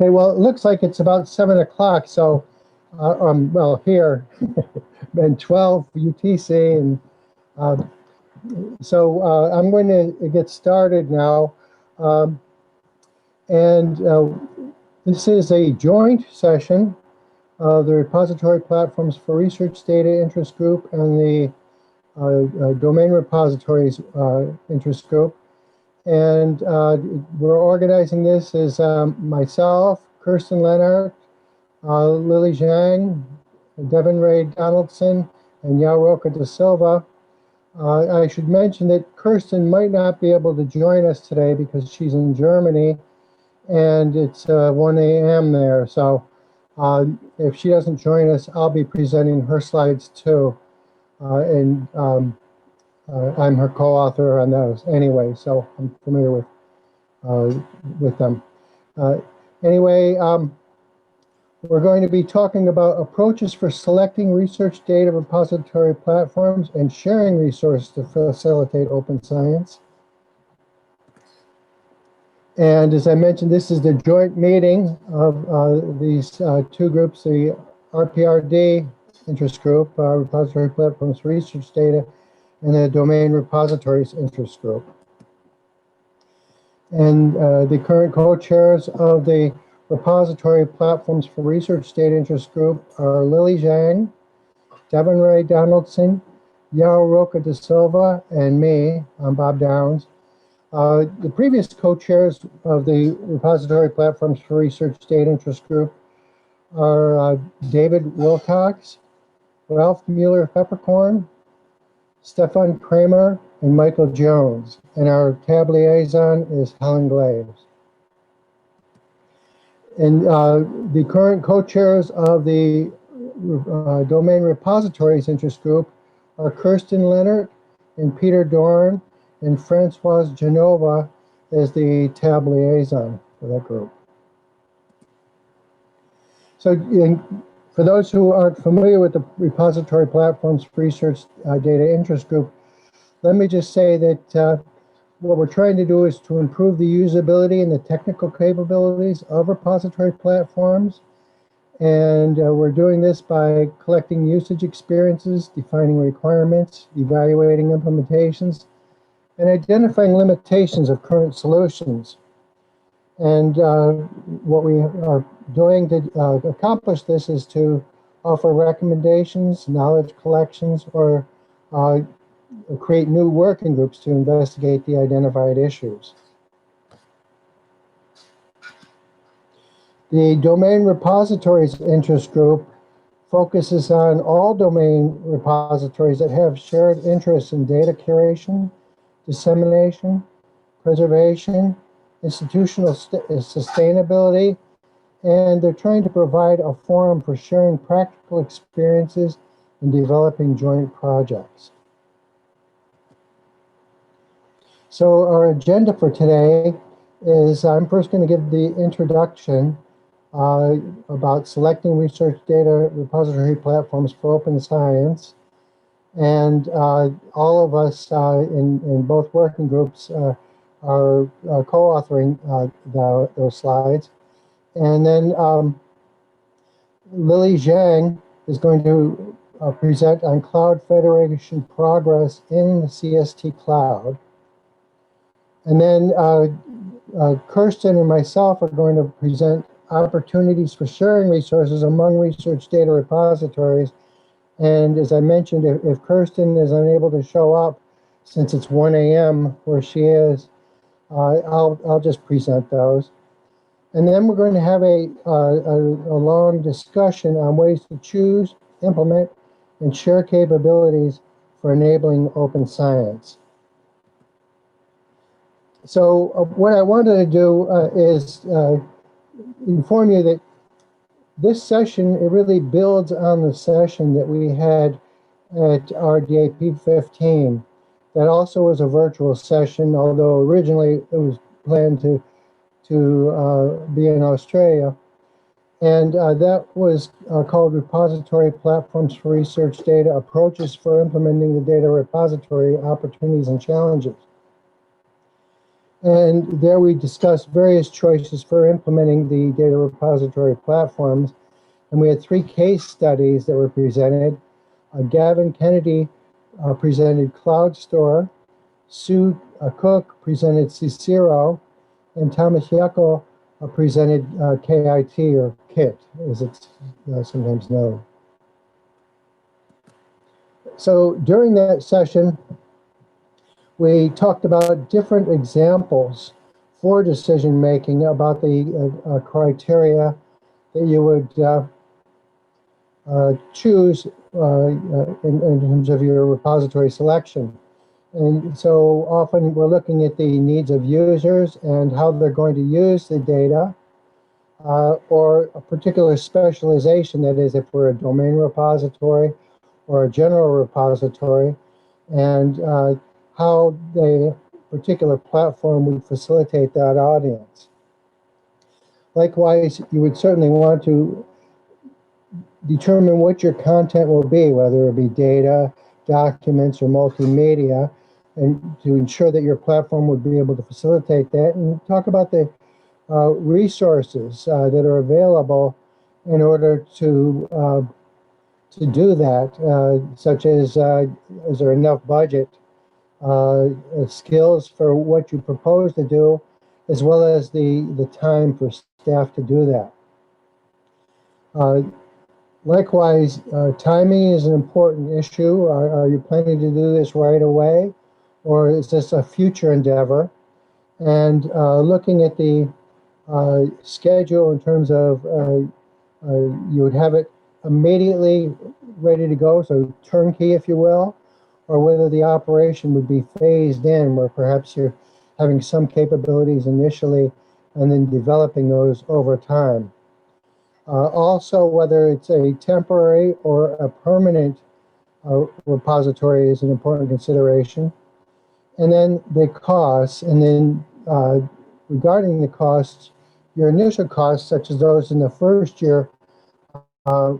Okay, well, it looks like it's about 7 o'clock, so, well, here, and 12 UTC, and so I'm going to get started now. And this is a joint session of the Repository Platforms for Research Data Interest Group and the Domain Repositories Interest Group. And we're organizing this as myself, Kirsten Leonard, Lily Zhang, Devin Ray Donaldson, and Yauroka da Silva. I should mention that Kirsten might not be able to join us today because she's in Germany and it's 1 a.m. there. So if she doesn't join us, I'll be presenting her slides too. I'm her co-author on those anyway, so I'm familiar with them. Anyway, we're going to be talking about approaches for selecting research data repository platforms and sharing resources to facilitate open science. And as I mentioned, this is the joint meeting of these two groups, the RPRD interest group, Repository Platforms for Research Data, and the Domain Repositories interest group. And the current co-chairs of the Repository Platforms for Research Data interest group are Lily Zhang, Devin Ray Donaldson, Yauroka da Silva, and me. I'm Bob Downs. The previous co-chairs of the Repository Platforms for Research Data interest group are David Wilcox, Ralph Mueller-Peppercorn, Stefan Kramer, and Michael Jones. And our tab liaison is Helen Glaves. And the current co-chairs of the Domain Repositories interest group are Kirsten Leonard and Peter Dorn, and Françoise Genova as the tab liaison for that group. So for those who aren't familiar with the Repository Platforms for Research Data Interest Group, let me just say that what we're trying to do is to improve the usability and the technical capabilities of repository platforms. And we're doing this by collecting usage experiences, defining requirements, evaluating implementations, and identifying limitations of current solutions. And what we are doing to accomplish this is to offer recommendations, knowledge collections, or create new working groups to investigate the identified issues. The Domain Repositories Interest Group focuses on all domain repositories that have shared interests in data curation, dissemination, preservation, institutional sustainability, and they're trying to provide a forum for sharing practical experiences and developing joint projects. So our agenda for today is I'm first going to give the introduction about selecting research data repository platforms for open science. And all of us in both working groups are co-authoring those slides. And then Lily Zhang is going to present on cloud federation progress in the CST cloud. And then Kirsten and myself are going to present opportunities for sharing resources among research data repositories. And as I mentioned, if Kirsten is unable to show up, since it's 1 a.m. where she is, I'll just present those. And then we're going to have a long discussion on ways to choose, implement, and share capabilities for enabling open science. So what I wanted to do is inform you that this session, it really builds on the session that we had at RDAP 15. That also was a virtual session, although originally it was planned to be in Australia. And that was called Repository Platforms for Research Data, Approaches for Implementing the Data Repository, Opportunities and Challenges. And there we discussed various choices for implementing the data repository platforms. And we had 3 case studies that were presented. Gavin Kennedy presented CloudStore, Sue Cook presented Cicero, and Thomas Yeckel presented KIT, or KIT, as it's sometimes known. So during that session, we talked about different examples for decision making about the criteria that you would choose in terms of your repository selection. And so often we're looking at the needs of users and how they're going to use the data, or a particular specialization, that is, if we're a domain repository or a general repository, and how the particular platform would facilitate that audience. Likewise, you would certainly want to determine what your content will be, whether it be data, documents, or multimedia, and to ensure that your platform would be able to facilitate that, and talk about the resources that are available in order to do that, such as is there enough budget, skills for what you propose to do, as well as the time for staff to do that. Likewise, timing is an important issue. Are you planning to do this right away, or is this a future endeavor? And looking at the schedule in terms of you would have it immediately ready to go, so turnkey, if you will, or whether the operation would be phased in, where perhaps you're having some capabilities initially and then developing those over time. Also, whether it's a temporary or a permanent repository is an important consideration. And then the costs, and then regarding the costs, your initial costs, such as those in the first year,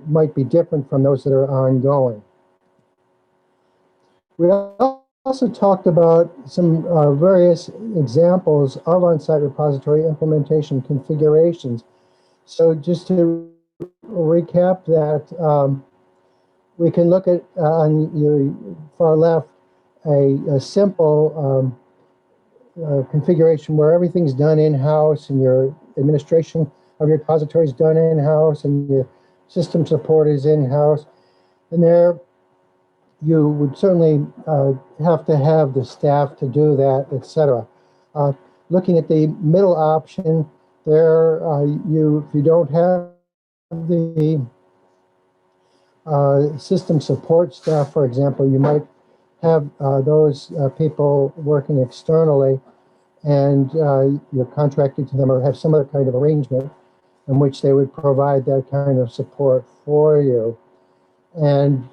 might be different from those that are ongoing. We also talked about some various examples of on-site repository implementation configurations. So just to recap that, we can look at, on your far left, a simple configuration where everything's done in-house and your administration of your repository is done in-house and your system support is in-house. And there you would certainly have to have the staff to do that, etc. Looking at the middle option, there if you don't have the system support staff, for example, you might have those people working externally, and you're contracted to them or have some other kind of arrangement in which they would provide that kind of support for you. And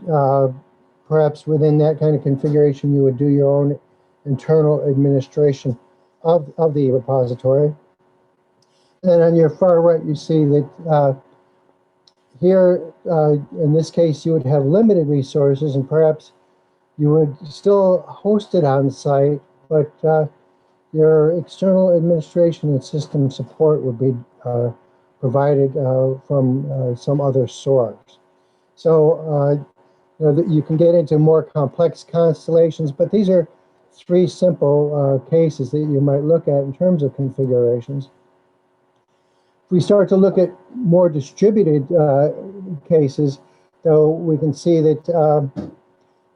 perhaps within that kind of configuration, you would do your own internal administration of the repository. And then on your far right, you see that here, in this case, you would have limited resources, and perhaps you would still host it on site, but your external administration and system support would be provided from some other source. So you can get into more complex constellations, but these are 3 simple cases that you might look at in terms of configurations. If we start to look at more distributed cases, though, we can see that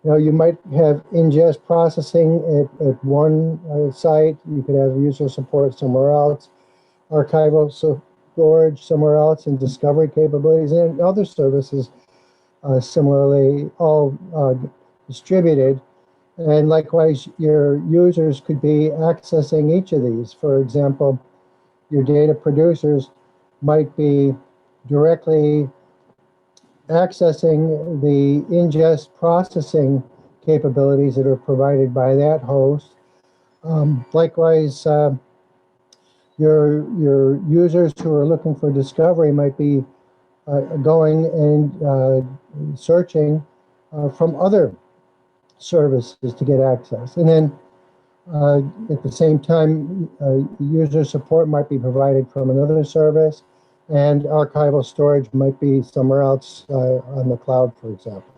you might have ingest processing at one site. You could have user support somewhere else, archival storage somewhere else, and discovery capabilities and other services similarly all distributed. And likewise, your users could be accessing each of these. For example, your data producers might be directly accessing the ingest processing capabilities that are provided by that host. Likewise, your users who are looking for discovery might be going and searching from other services to get access. And then At the same time, user support might be provided from another service, and archival storage might be somewhere else on the cloud, for example.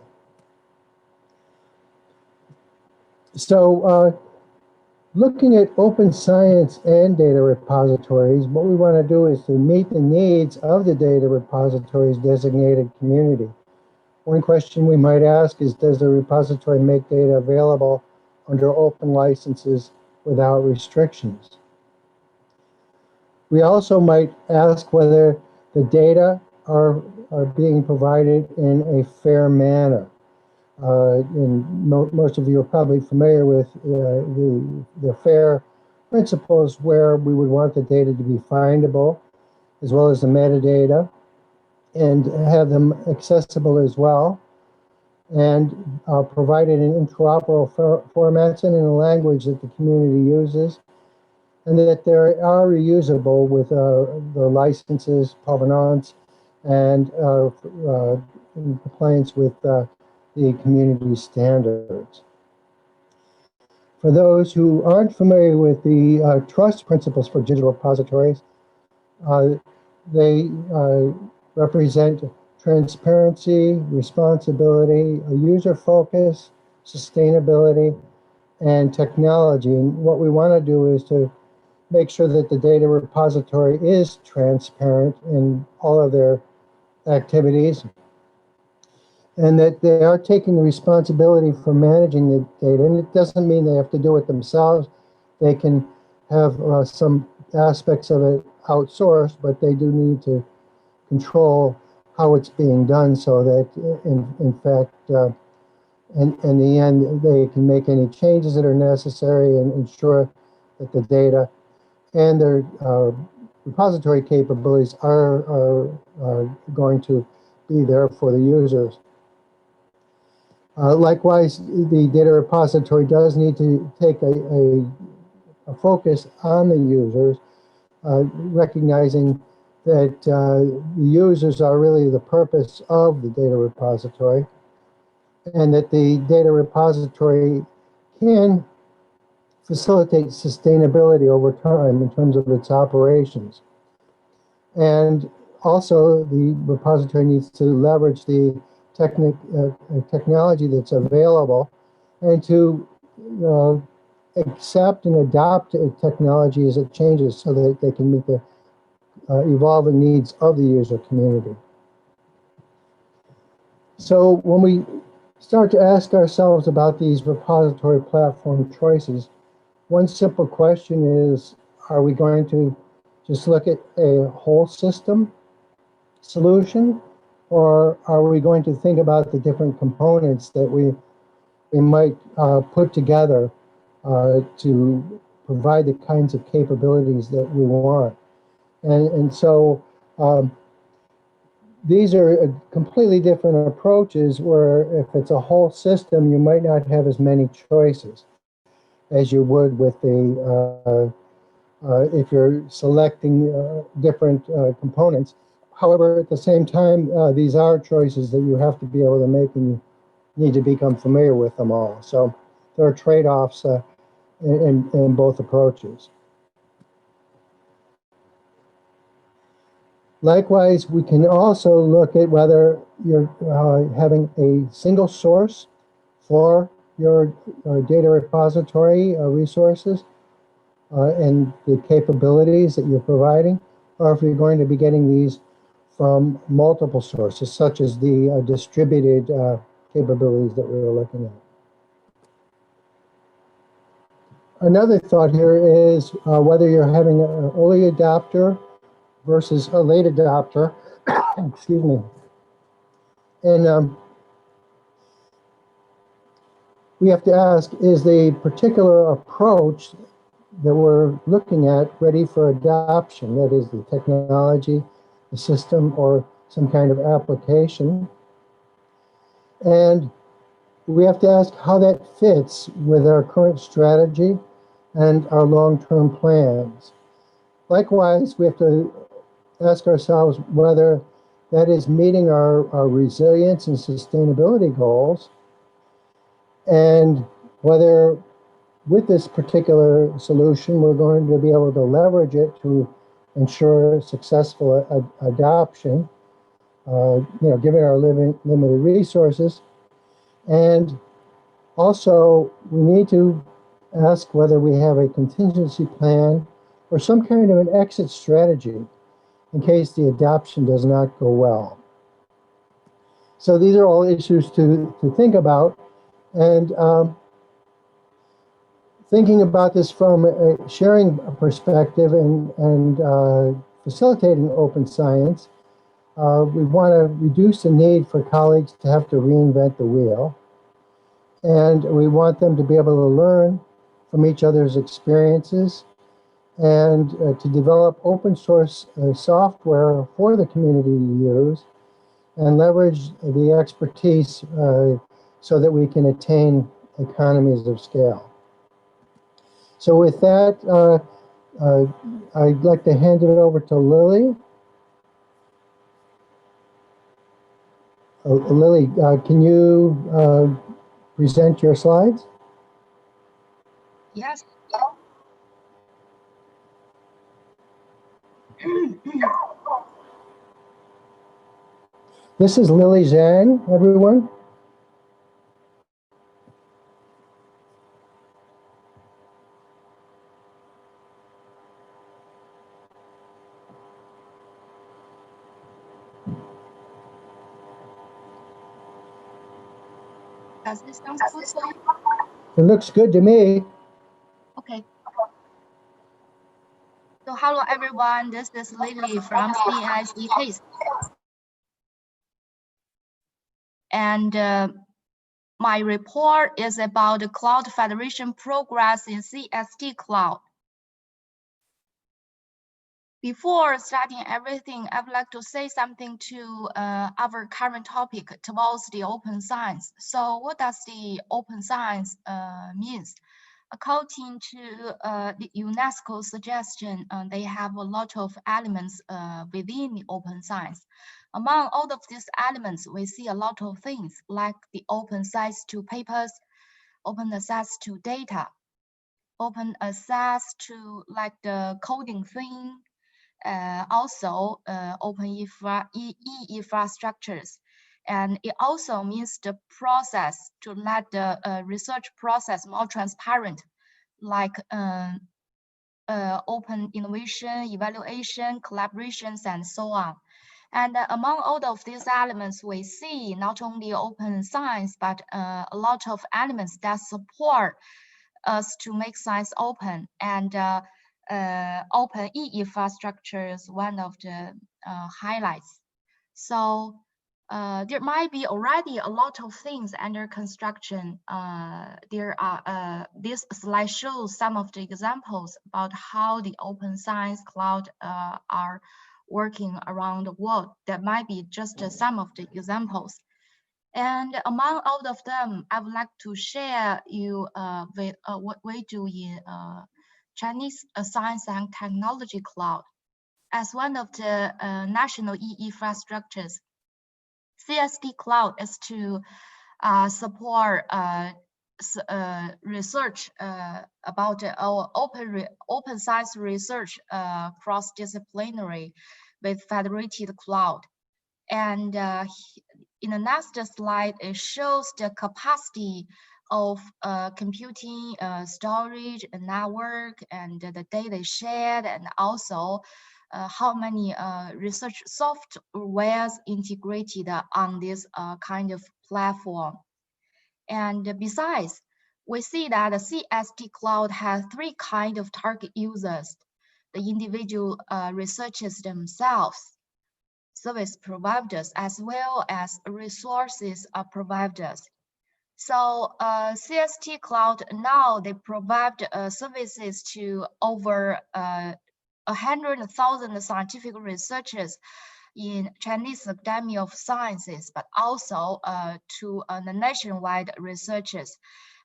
So looking at open science and data repositories, what we want to do is to meet the needs of the data repositories designated community. One question we might ask is, does the repository make data available under open licenses without restrictions? We also might ask whether the data are being provided in a fair manner. Most of you are probably familiar with the FAIR principles, where we would want the data to be findable, as well as the metadata, and have them accessible as well, and provided in interoperable formats and in a language that the community uses, and that they are reusable with the licenses, provenance, and in compliance with the community standards. For those who aren't familiar with the trust principles for digital repositories, they represent transparency, responsibility, a user focus, sustainability, and technology. And what we want to do is to make sure that the data repository is transparent in all of their activities, and that they are taking the responsibility for managing the data. And it doesn't mean they have to do it themselves. They can have some aspects of it outsourced, but they do need to control how it's being done, so that in fact, in the end, they can make any changes that are necessary and ensure that the data and their repository capabilities are going to be there for the users. Likewise, the data repository does need to take a focus on the users, recognizing that the users are really the purpose of the data repository, and that the data repository can facilitate sustainability over time in terms of its operations. And also, the repository needs to leverage the technology that's available, and to accept and adopt technology as it changes, so that they can meet the evolving needs of the user community. So when we start to ask ourselves about these repository platform choices, one simple question is, are we going to just look at a whole system solution, or are we going to think about the different components that we might put together to provide the kinds of capabilities that we want? And so these are completely different approaches, where if it's a whole system, you might not have as many choices as you would with the if you're selecting different components. However, at the same time, these are choices that you have to be able to make, and you need to become familiar with them all. So there are trade-offs in both approaches. Likewise, we can also look at whether you're having a single source for your data repository resources and the capabilities that you're providing, or if you're going to be getting these from multiple sources, such as the distributed capabilities that we were looking at. Another thought here is whether you're having an early adopter versus a late adopter. Excuse me. And we have to ask, is the particular approach that we're looking at ready for adoption? That is, the technology, the system, or some kind of application. And we have to ask how that fits with our current strategy and our long-term plans. Likewise, we have to ask ourselves whether that is meeting our resilience and sustainability goals, and whether with this particular solution, we're going to be able to leverage it to ensure successful adoption, given our limited resources. And also, we need to ask whether we have a contingency plan or some kind of an exit strategy in case the adoption does not go well. So these are all issues to think about. And thinking about this from a sharing perspective and facilitating open science, we want to reduce the need for colleagues to have to reinvent the wheel. And we want them to be able to learn from each other's experiences and to develop open source software for the community to use and leverage the expertise so that we can attain economies of scale. So with that, I'd like to hand it over to Lily. Lily, can you present your slides? Yes. This is Lily Zhang, everyone. Does this sound good for you? It looks good to me. Okay. So hello everyone, this is Lily from CSE case. And my report is about the cloud federation progress in CST cloud. Before starting everything, I would like to say something to our current topic towards the open science. So what does the open science means? According to the UNESCO suggestion, they have a lot of elements within the open science. Among all of these elements, we see a lot of things like the open access to papers, open access to data, open access to like the coding thing, also open infrastructures. And it also means the process to let the research process more transparent, like open innovation, evaluation, collaborations, and so on. And among all of these elements, we see not only open science, but a lot of elements that support us to make science open. And open infrastructure is one of the highlights. So there might be already a lot of things under construction. This slide shows some of the examples about how the open science cloud are working around the world. That might be just some of the examples. And among all of them, I would like to share you with what we do in Chinese Science and Technology Cloud. As one of the national infrastructures, CST Cloud is to support research about our open science research cross-disciplinary with federated cloud. And in the next slide, it shows the capacity of computing, storage, and network, and the data shared, and also how many research softwares integrated on this kind of platform. And besides, we see that the CST Cloud has three kinds of target users: the individual researchers themselves, service providers, as well as resources providers. So CST Cloud now they provide services to over 100,000 scientific researchers in Chinese Academy of Sciences, but also to the nationwide researchers.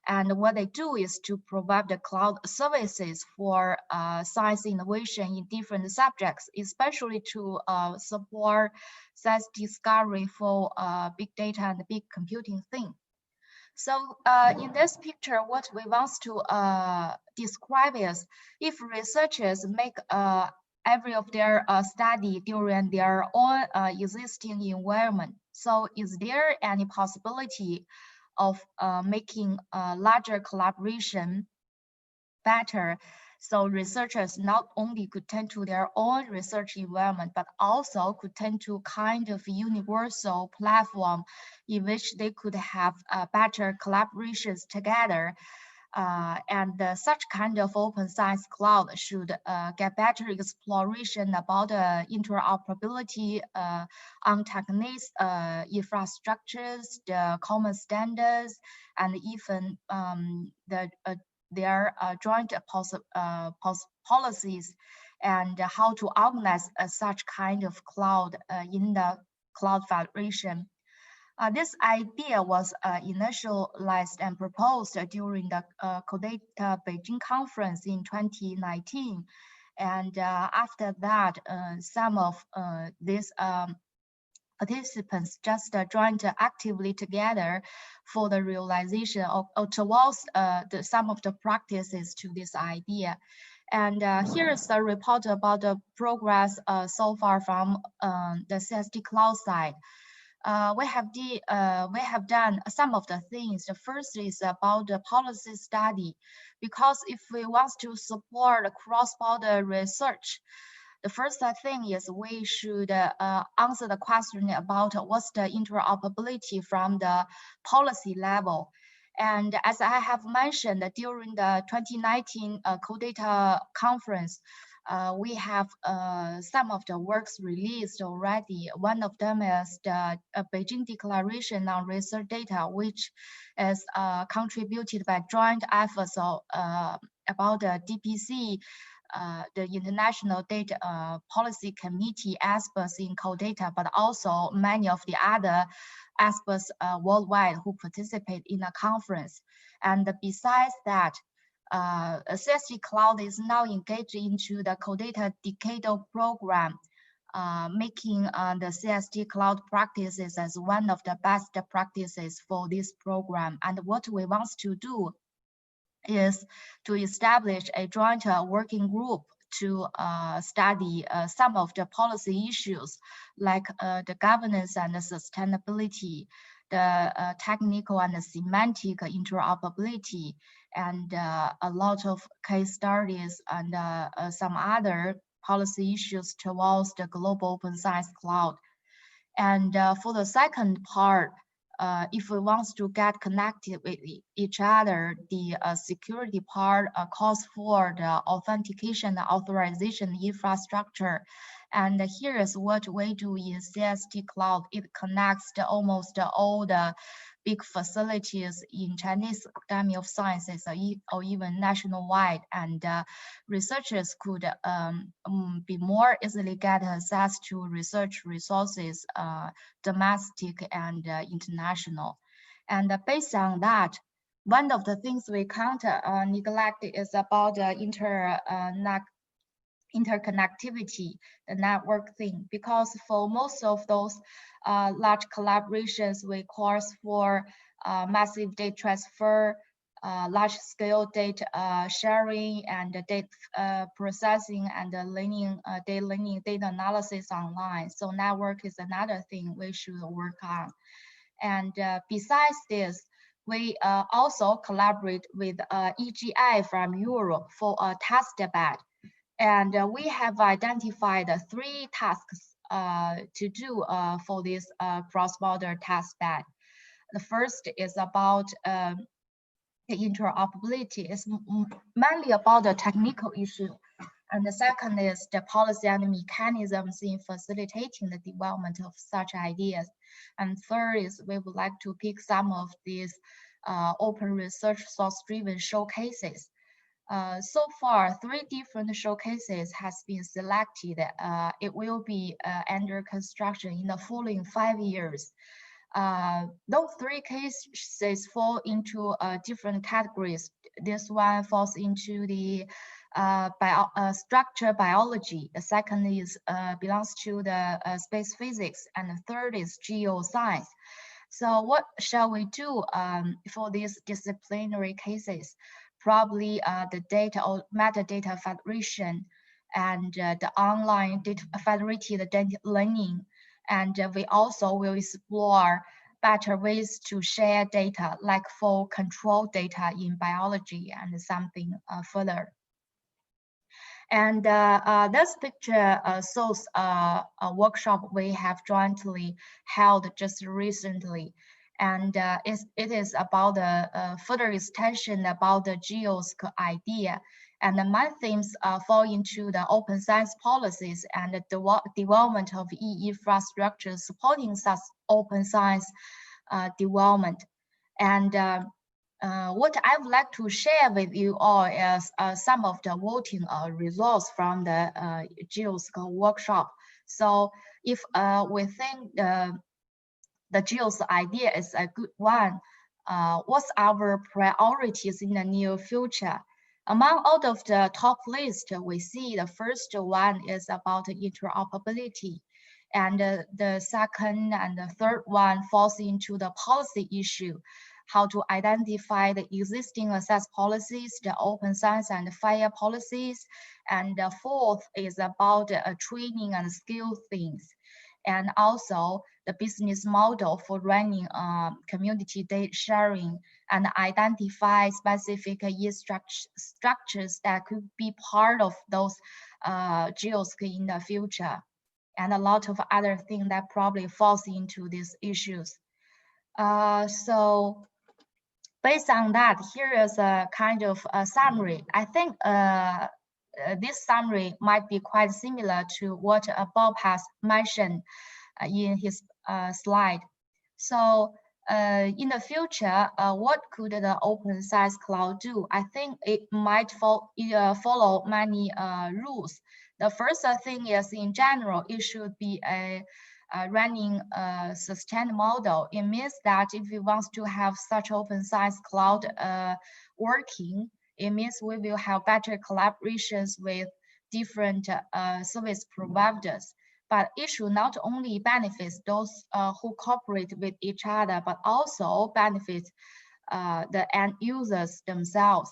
And what they do is to provide the cloud services for science innovation in different subjects, especially to support science discovery for big data and big computing thing. So in this picture, what we want to describe is if researchers make every of their study during their own existing environment. So is there any possibility of making a larger collaboration better? So researchers not only could turn to their own research environment, but also could turn to kind of universal platform in which they could have better collaborations together. Such kind of open science cloud should get better exploration about interoperability on techniques, infrastructures, the common standards, and even their joint policies and how to organize such kind of cloud in the cloud federation. This idea was initialized and proposed during the CODATA Beijing conference in 2019. And after that, some of these participants just joined actively together for the realization of towards some of the practices to this idea. And here is the report about the progress so far from the CST cloud side. We have done some of the things. The first is about the policy study, because if we want to support cross-border research, the first thing is we should answer the question about what's the interoperability from the policy level. And as I have mentioned during the 2019 CODATA conference, we have some of the works released already. One of them is the Beijing Declaration on Research Data, which is contributed by joint efforts of, about the DPC, the International Data Policy Committee experts in CODATA, but also many of the other experts worldwide who participate in the conference. And besides that, CST Cloud is now engaged into the CODATA Decadal program, making the CST Cloud practices as one of the best practices for this program. And what we want to do is to establish a joint working group to study some of the policy issues like the governance and the sustainability, the technical and the semantic interoperability, and a lot of case studies and some other policy issues towards the global open science cloud. And for the second part, if we want to get connected with each other, the security part calls for the authentication and authorization infrastructure. And here is what we do in CST Cloud. It connects almost all the big facilities in Chinese Academy of Sciences or even nationwide, and researchers could be more easily get access to research resources, domestic and international. And based on that, one of the things we can't neglect is about the interconnectivity, the network thing, because for most of those large collaborations, we calls for massive data transfer, large scale data sharing, and data processing, and data analysis online. So network is another thing we should work on. And besides this, we also collaborate with EGI from Europe for a testbed. And we have identified 3 tasks to do for this cross-border testbed. The first is about the interoperability. It's mainly about the technical issue. And the second is the policy and mechanisms in facilitating the development of such ideas. And third is we would like to pick some of these open research source-driven showcases. So far, 3 different showcases has been selected. It will be under construction in the following 5 years. Those 3 cases fall into different categories. This one falls into the structure biology. The second is belongs to the space physics, and the third is geoscience. So what shall we do for these disciplinary cases? Probably the data or metadata federation and the online data federated data learning. And we also will explore better ways to share data, like for control data in biology and something further. And this picture shows a workshop we have jointly held just recently. And it is about the further extension about the GEOSC idea. And the main themes fall into the open science policies and the development of infrastructure supporting such open science development. And what I would like to share with you all is some of the voting results from the GEOSC workshop. So if we think the GEOSC idea is a good one, what's our priorities in the near future? Among all of the top list, we see the first one is about interoperability. And the second and the third one falls into the policy issue, how to identify the existing access policies, the open science and FIRE policies. And the fourth is about training and skill things. And also the business model for running community data sharing and identify specific structures that could be part of those GEOSC in the future. And a lot of other things that probably falls into these issues. So based on that, here is a kind of a summary. I think this summary might be quite similar to what Bob has mentioned in his slide. So in the future, what could the open science cloud do? I think it might follow many rules. The first thing is, in general, it should be a running a sustained model. It means that if we want to have such open science cloud working, it means we will have better collaborations with different service providers. But it should not only benefit those who cooperate with each other, but also benefit the end users themselves.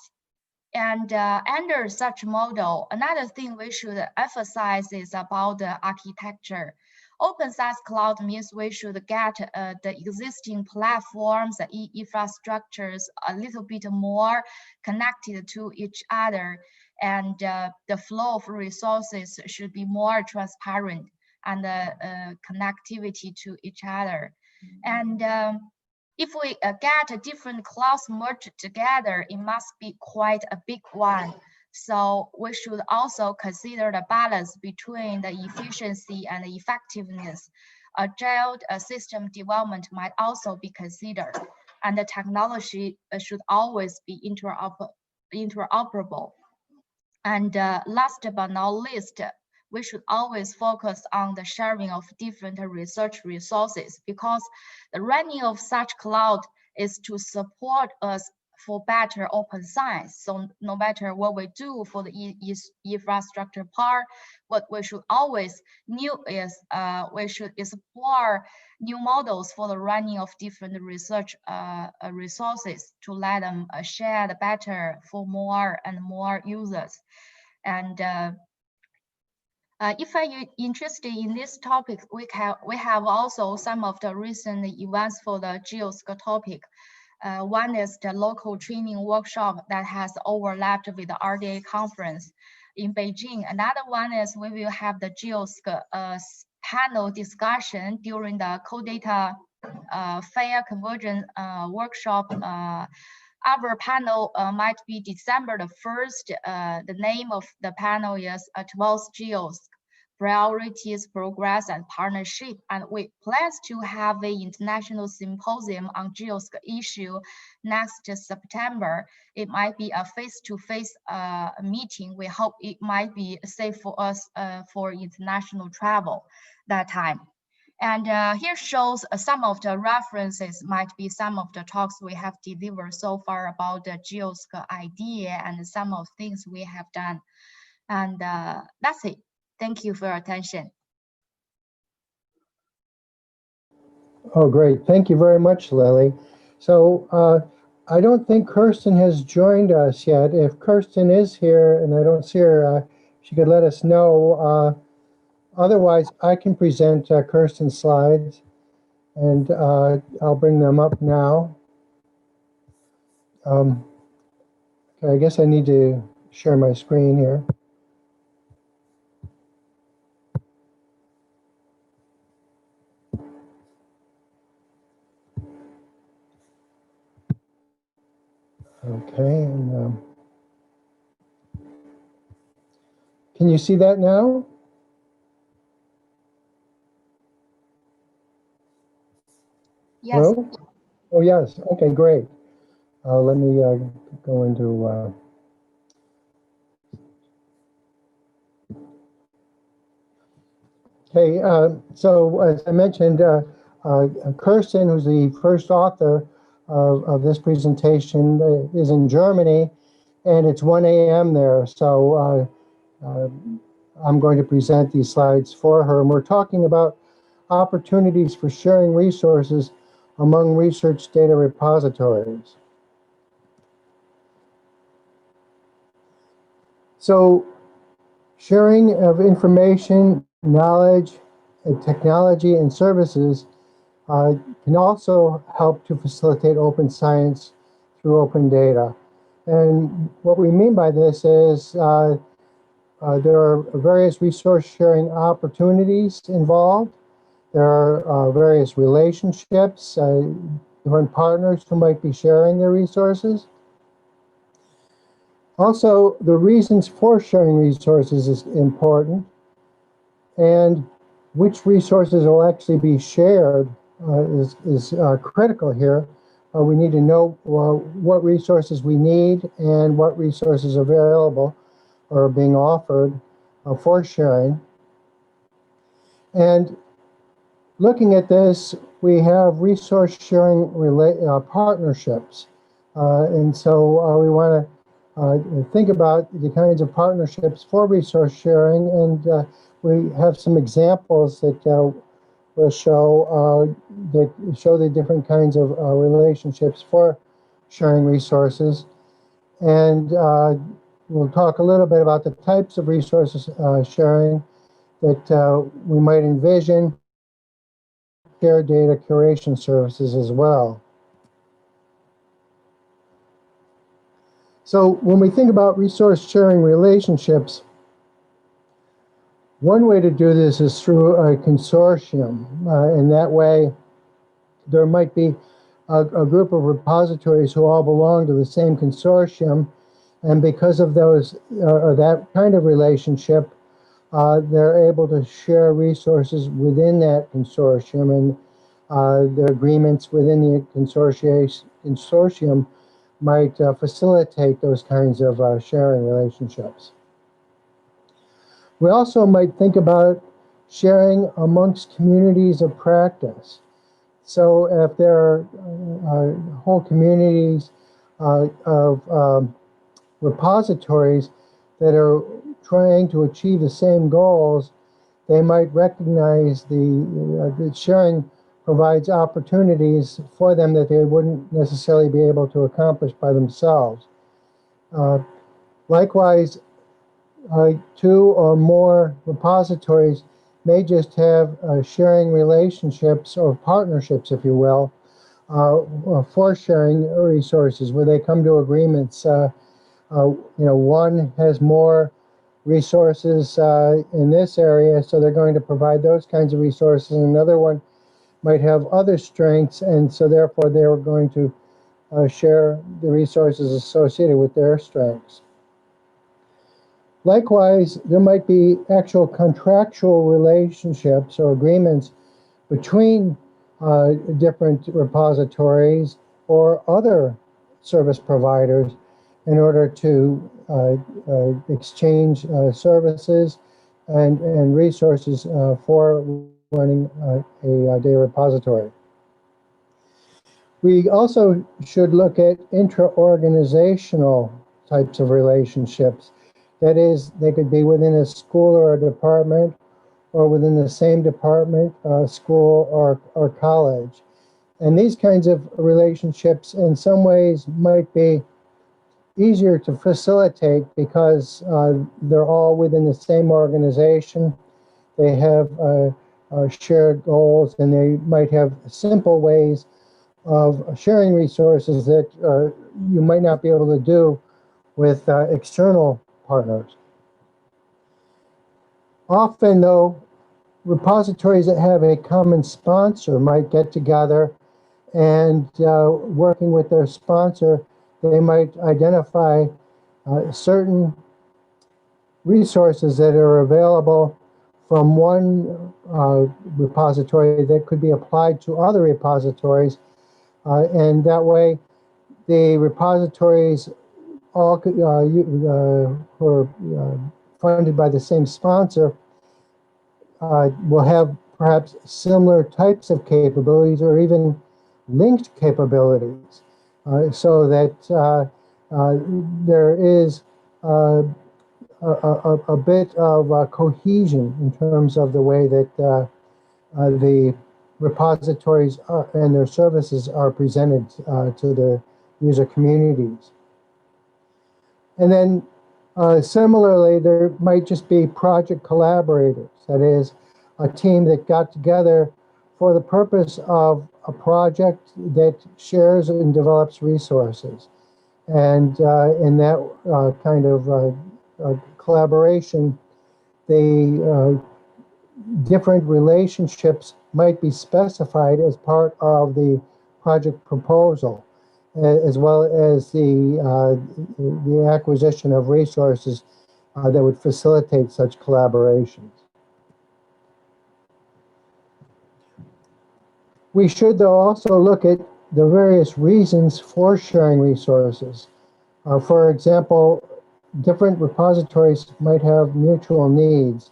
And under such model, another thing we should emphasize is about the architecture. Open science cloud means we should get the existing platforms, infrastructures a little bit more connected to each other, and the flow of resources should be more transparent and connectivity to each other. And if we get different clouds merged together, it must be quite a big one. So we should also consider the balance between the efficiency and the effectiveness. Agile system development might also be considered, and the technology should always be interoperable. And last but not least, we should always focus on the sharing of different research resources, because the running of such cloud is to support us for better open science. So no matter what we do for the infrastructure part, what we should always new is we should explore new models for the running of different research resources to let them share the better for more and more users. And if you're interested in this topic, we have also some of the recent events for the GEOSC topic. One is the local training workshop that has overlapped with the RDA conference in Beijing. Another one is we will have the GEOSC panel discussion during the CoData fair conversion workshop. Our panel might be December the 1st. The name of the panel is 12 GEOSC, Priorities, Progress, and Partnership. And we plan to have an international symposium on GEOSC issue next September. It might be a face-to-face meeting. We hope it might be safe for us for international travel that time. And here shows some of the references, might be some of the talks we have delivered so far about the GEOSC idea and some of things we have done. And that's it. Thank you for your attention. Oh, great. Thank you very much, Lily. So I don't think Kirsten has joined us yet. If Kirsten is here and I don't see her, she could let us know. Otherwise, I can present Kirsten's slides, and I'll bring them up now. Okay, I guess I need to share my screen here. Okay, and can you see that now? Yes. Hello? Oh, yes. Okay, great. Let me go into. Okay, so as I mentioned, Kirsten, who's the first author of this presentation, is in Germany, and it's 1 a.m. there. So I'm going to present these slides for her. And we're talking about opportunities for sharing resources among research data repositories. So sharing of information, knowledge, and technology and services can also help to facilitate open science through open data. And what we mean by this is there are various resource sharing opportunities involved. There are various relationships, different partners who might be sharing their resources. Also, the reasons for sharing resources is important, and which resources will actually be shared is critical here. We need to know what resources we need and what resources are available or being offered for sharing. And looking at this, we have resource sharing partnerships. And so we want to think about the kinds of partnerships for resource sharing, and we have some examples that will show the different kinds of relationships for sharing resources. And we'll talk a little bit about the types of resources sharing that we might envision, share data curation services as well. So when we think about resource sharing relationships, one way to do this is through a consortium. In that way, there might be a group of repositories who all belong to the same consortium, and because of those or that kind of relationship, they're able to share resources within that consortium, and the agreements within the consortium might facilitate those kinds of sharing relationships. We also might think about sharing amongst communities of practice. So if there are whole communities of repositories that are trying to achieve the same goals, they might recognize that sharing provides opportunities for them that they wouldn't necessarily be able to accomplish by themselves. Likewise, two or more repositories may just have sharing relationships or partnerships, if you will, for sharing resources where they come to agreements. One has more resources in this area, so they're going to provide those kinds of resources. And another one might have other strengths, and so therefore they're going to share the resources associated with their strengths. Likewise, there might be actual contractual relationships or agreements between different repositories or other service providers in order to exchange services and resources for running a data repository. We also should look at intra-organizational types of relationships. That is, they could be within a school or a department, or within the same department, school, or college. And these kinds of relationships in some ways might be easier to facilitate because they're all within the same organization. They have shared goals, and they might have simple ways of sharing resources that you might not be able to do with external partners. Often, though, repositories that have a common sponsor might get together and working with their sponsor, they might identify certain resources that are available from one repository that could be applied to other repositories. And that way, the repositories all who are funded by the same sponsor will have perhaps similar types of capabilities or even linked capabilities, so that there is a bit of cohesion in terms of the way that the repositories and their services are presented to the user communities. And then similarly, there might just be project collaborators. That is, a team that got together for the purpose of a project that shares and develops resources. And in that kind of collaboration, the different relationships might be specified as part of the project proposal, as well as the acquisition of resources that would facilitate such collaborations. We should, though, also look at the various reasons for sharing resources. For example, different repositories might have mutual needs.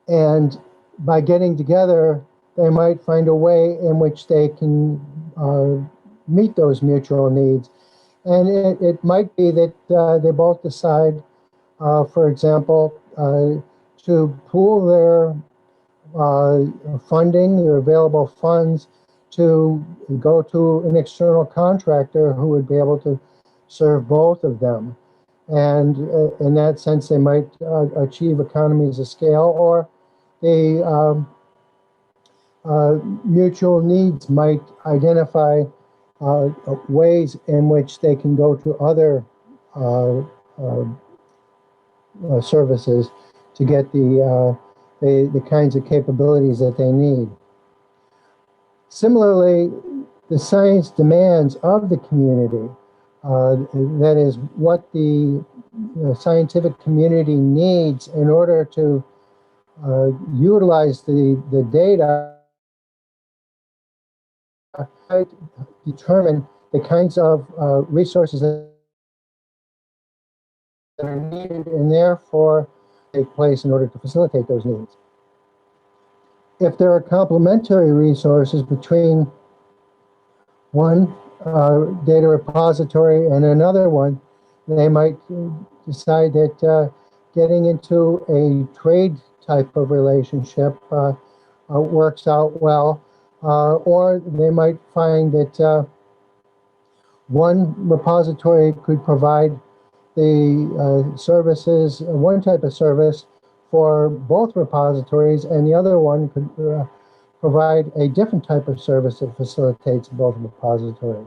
And by getting together, they might find a way in which they can meet those mutual needs. And it might be that they both decide, for example, to pool their funding, their available funds, to go to an external contractor who would be able to serve both of them. And in that sense, they might achieve economies of scale, or the mutual needs might identify ways in which they can go to other services to get the kinds of capabilities that they need. Similarly, the science demands of the community, that is, what the scientific community needs in order to utilize the data, determine the kinds of resources that are needed and therefore take place in order to facilitate those needs. If there are complementary resources between one data repository and another one, they might decide that getting into a trade type of relationship works out well, or they might find that one repository could provide the services, one type of service for both repositories, and the other one could provide a different type of service that facilitates both repositories.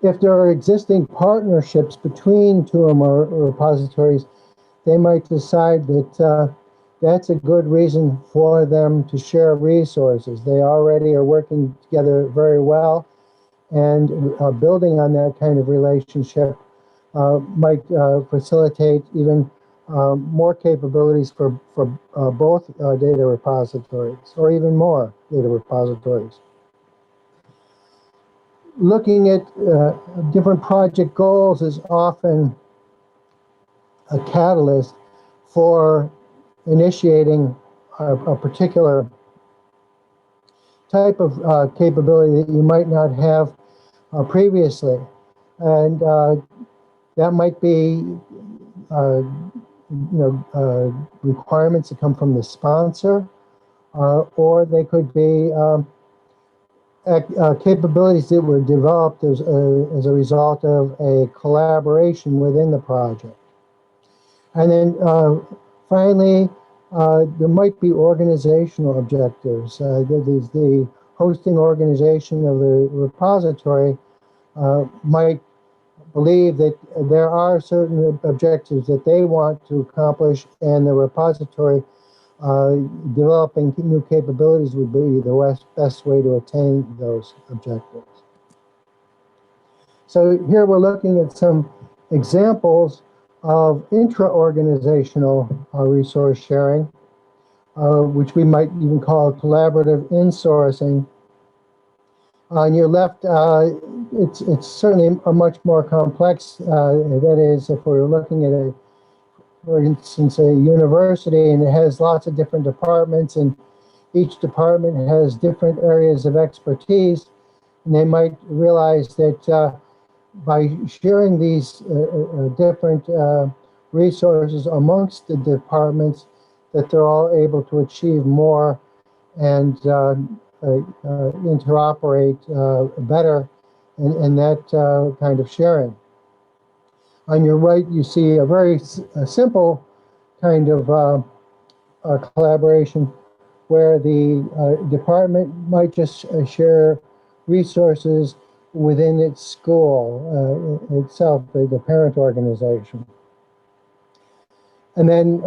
If there are existing partnerships between two or more repositories, they might decide that that's a good reason for them to share resources. They already are working together very well, and building on that kind of relationship might facilitate even more capabilities for both data repositories, or even more data repositories. Looking at different project goals is often a catalyst for initiating a particular type of capability that you might not have previously. And that might be requirements that come from the sponsor, or they could be capabilities that were developed as a result of a collaboration within the project. And then finally, there might be organizational objectives. The hosting organization of the repository might believe that there are certain objectives that they want to accomplish, and the repository developing new capabilities would be the best way to attain those objectives. So here we're looking at some examples of intra-organizational resource sharing, which we might even call collaborative insourcing. On your left, it's certainly a much more complex, that is, if we're looking at for instance, a university, and it has lots of different departments, and each department has different areas of expertise, and they might realize that by sharing these different resources amongst the departments, that they're all able to achieve more and interoperate better in that kind of sharing. On your right, you see a very simple kind of collaboration where the department might just share resources within its school itself, the parent organization. And then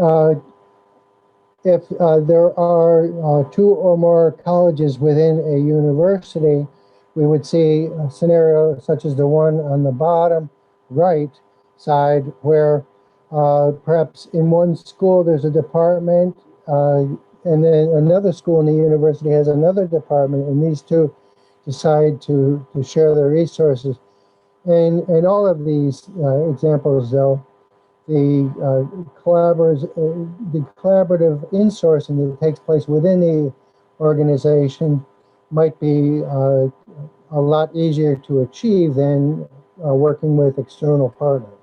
if there are two or more colleges within a university, we would see a scenario such as the one on the bottom right side, where perhaps in one school there's a department, and then another school in the university has another department, and these two decide to share their resources. And in all of these examples, though, the collaborative insourcing that takes place within the organization might be a lot easier to achieve than working with external partners.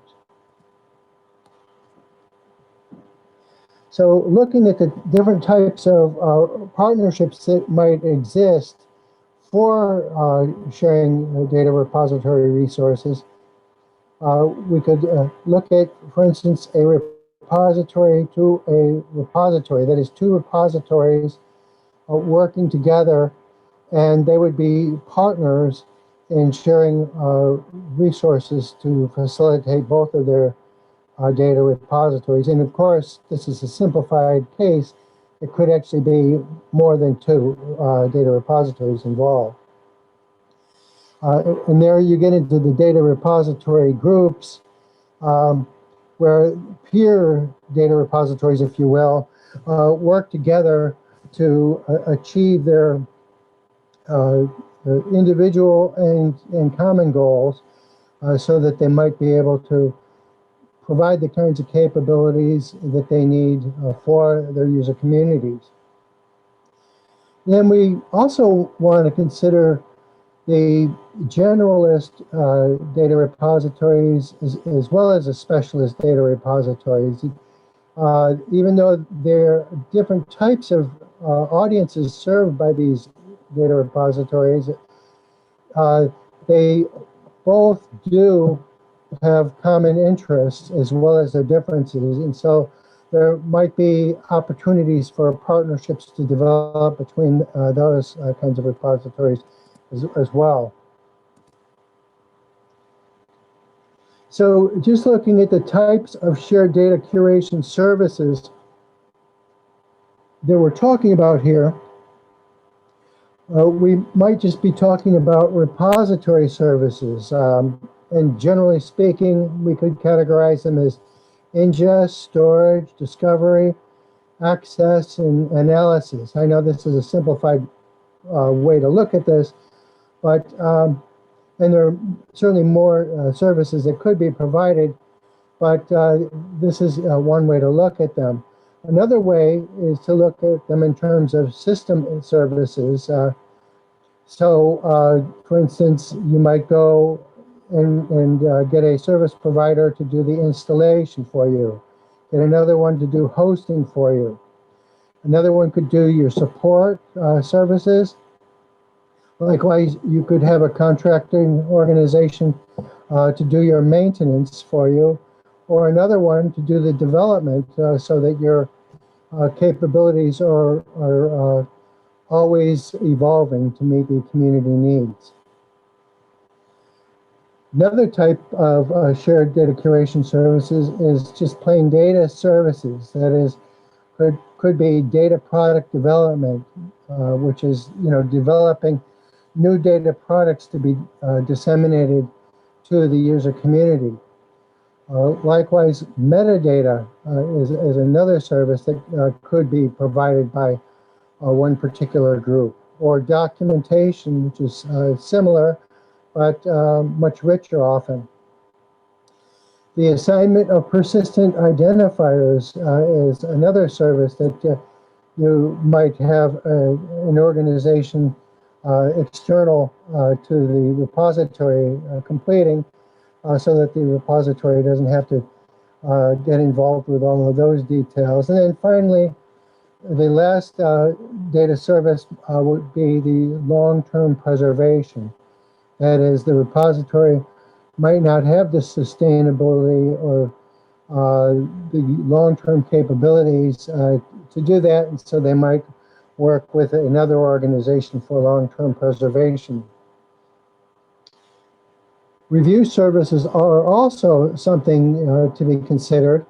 So looking at the different types of partnerships that might exist for sharing data repository resources, we could look at, for instance, a repository to a repository. That is, two repositories working together, and they would be partners in sharing resources to facilitate both of their data repositories. And of course, this is a simplified case. It could actually be more than two data repositories involved. And there you get into the data repository groups, where peer data repositories, if you will, work together to achieve their individual and common goals, so that they might be able to provide the kinds of capabilities that they need for their user communities. Then we also want to consider the generalist data repositories as well as the specialist data repositories. Even though there are different types of audiences served by these data repositories, they both do have common interests as well as their differences. And so there might be opportunities for partnerships to develop between those kinds of repositories as well. So just looking at the types of shared data curation services that we're talking about here, we might just be talking about repository services. And generally speaking, we could categorize them as ingest, storage, discovery, access, and analysis. I know this is a simplified way to look at this, but and there are certainly more services that could be provided, but this is one way to look at them. Another way is to look at them in terms of system services. For instance, you might go and get a service provider to do the installation for you. Get another one to do hosting for you. Another one could do your support services. Likewise, you could have a contracting organization to do your maintenance for you, or another one to do the development so that your capabilities are always evolving to meet the community needs. Another type of shared data curation services is just plain data services. That is, could be data product development, which is developing new data products to be disseminated to the user community. Likewise, metadata is another service that could be provided by one particular group, or documentation, which is similar but much richer often. The assignment of persistent identifiers is another service that you might have an organization external to the repository completing so that the repository doesn't have to get involved with all of those details. And then finally, the last data service would be the long-term preservation. That is, the repository might not have the sustainability or the long-term capabilities to do that, and so they might work with another organization for long-term preservation. Review services are also something to be considered.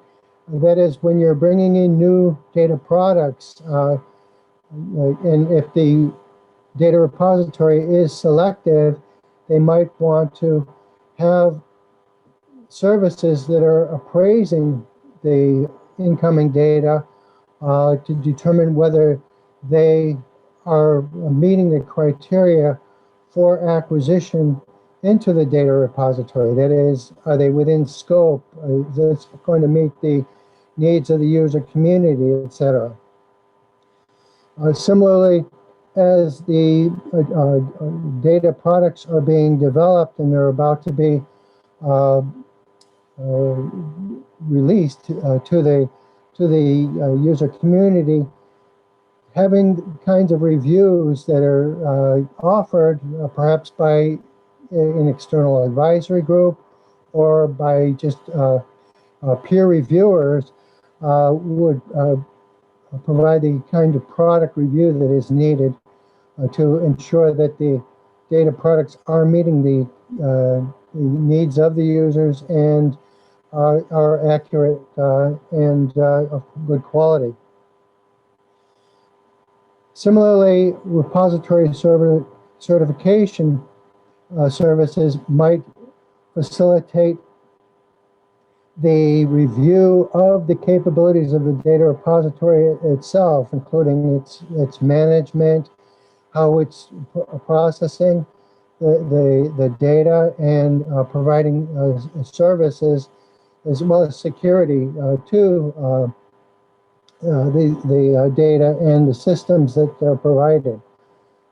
That is, when you're bringing in new data products, and if the data repository is selective, they might want to have services that are appraising the incoming data to determine whether they are meeting the criteria for acquisition into the data repository. That is, are they within scope? Is this going to meet the needs of the user community, etc.? Similarly, as the data products are being developed and they're about to be released to the user community, having kinds of reviews that are offered perhaps by an external advisory group or by just peer reviewers would provide the kind of product review that is needed to ensure that the data products are meeting the needs of the users and are accurate and of good quality. Similarly, repository certification services might facilitate the review of the capabilities of the data repository itself, including its management, how it's processing the data, and providing services as well as security to the data and the systems that are provided,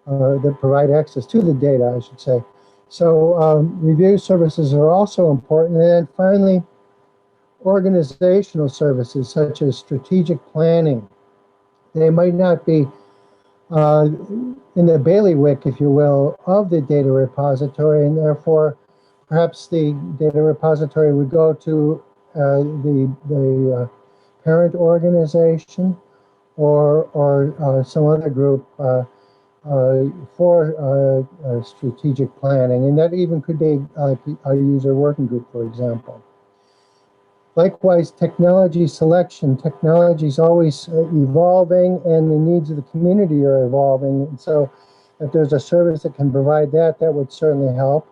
that provide access to the data, I should say. So review services are also important. And then finally, organizational services such as strategic planning. They might not be in the bailiwick, if you will, of the data repository, and therefore perhaps the data repository would go to the parent organization or some other group for strategic planning, and that even could be a user working group, for example. Likewise, technology selection. Technology is always evolving, and the needs of the community are evolving. And so if there's a service that can provide that, that would certainly help.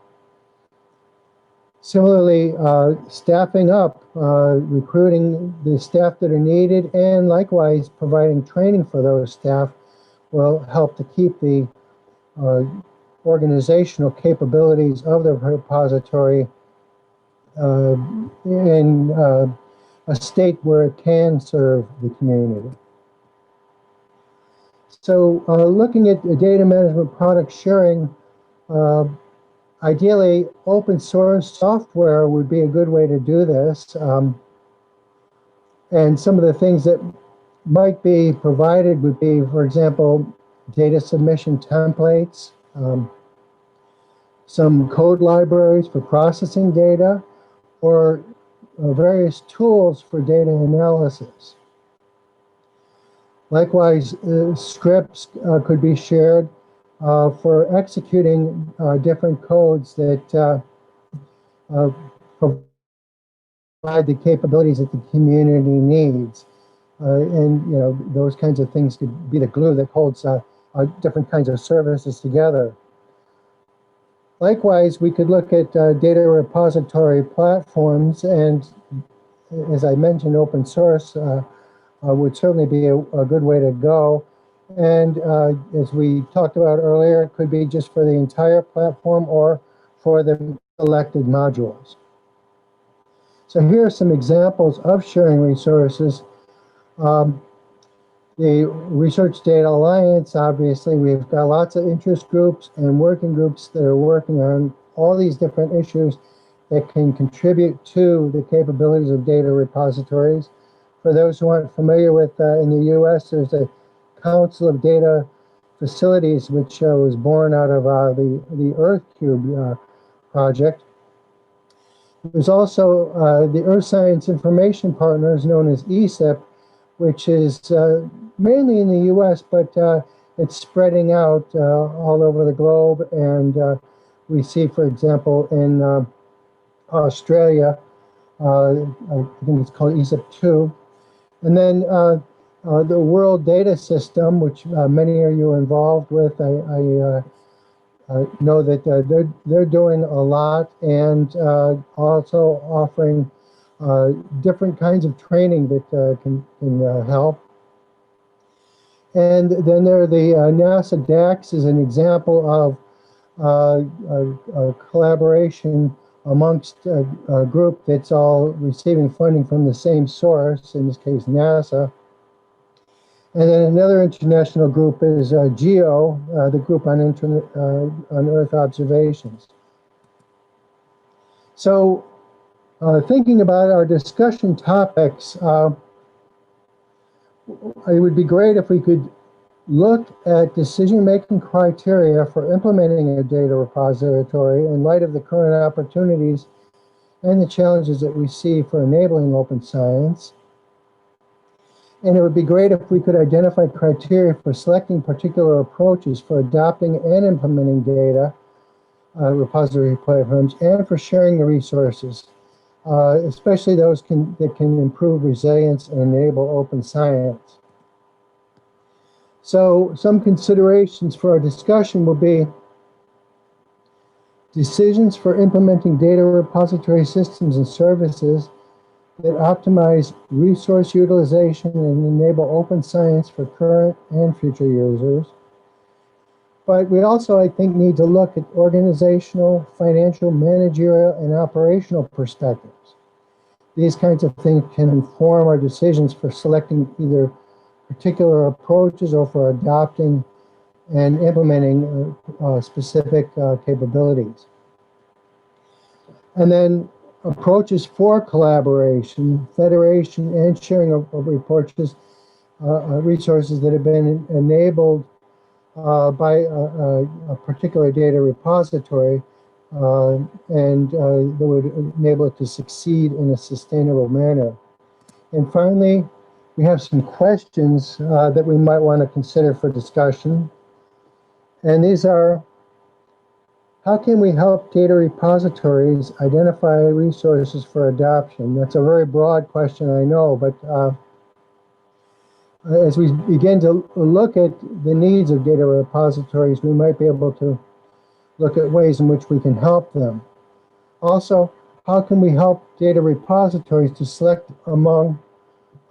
Similarly, staffing up, recruiting the staff that are needed, and likewise providing training for those staff will help to keep the organizational capabilities of the repository in a state where it can serve the community. So looking at the data management product sharing, ideally open source software would be a good way to do this. And some of the things that might be provided would be, for example, data submission templates, some code libraries for processing data, or various tools for data analysis. Likewise, scripts could be shared for executing different codes that provide the capabilities that the community needs. And those kinds of things could be the glue that holds different kinds of services together. Likewise, we could look at data repository platforms, and as I mentioned, open source would certainly be a good way to go. And as we talked about earlier, it could be just for the entire platform or for the selected modules. So here are some examples of sharing resources. The Research Data Alliance, obviously, we've got lots of interest groups and working groups that are working on all these different issues that can contribute to the capabilities of data repositories. For those who aren't familiar with, in the US, there's a Council of Data Facilities, which was born out of the EarthCube project. There's also the Earth Science Information Partners, known as ESIP, which is mainly in the US, but it's spreading out all over the globe. And we see, for example, in Australia, I think it's called ESIP 2. And then the World Data System, which many of you are involved with, I know that they're doing a lot, and also offering different kinds of training that can help. And then there are the NASA DAX is an example of a collaboration amongst a group that's all receiving funding from the same source, in this case NASA. And then another international group is GEO, the group on Earth observations. So thinking about our discussion topics, it would be great if we could look at decision-making criteria for implementing a data repository in light of the current opportunities and the challenges that we see for enabling open science. And it would be great if we could identify criteria for selecting particular approaches for adopting and implementing data repository platforms, and for sharing the resources, especially those that can improve resilience and enable open science. So some considerations for our discussion will be decisions for implementing data repository systems and services that optimize resource utilization and enable open science for current and future users. But we also, I think, need to look at organizational, financial, managerial, and operational perspectives. These kinds of things can inform our decisions for selecting either particular approaches or for adopting and implementing specific capabilities. And then approaches for collaboration, federation, and sharing of resources that have been enabled by a particular data repository, and that would enable it to succeed in a sustainable manner. And finally, we have some questions that we might want to consider for discussion. And these are, how can we help data repositories identify resources for adoption? That's a very broad question, I know, but as we begin to look at the needs of data repositories, we might be able to look at ways in which we can help them. Also, how can we help data repositories to select among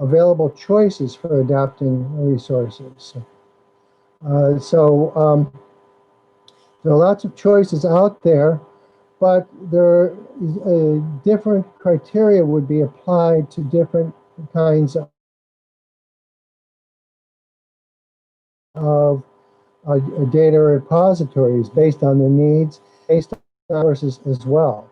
available choices for adopting resources? There are lots of choices out there, but there different criteria would be applied to different kinds of data repositories based on their needs, based on resources as well.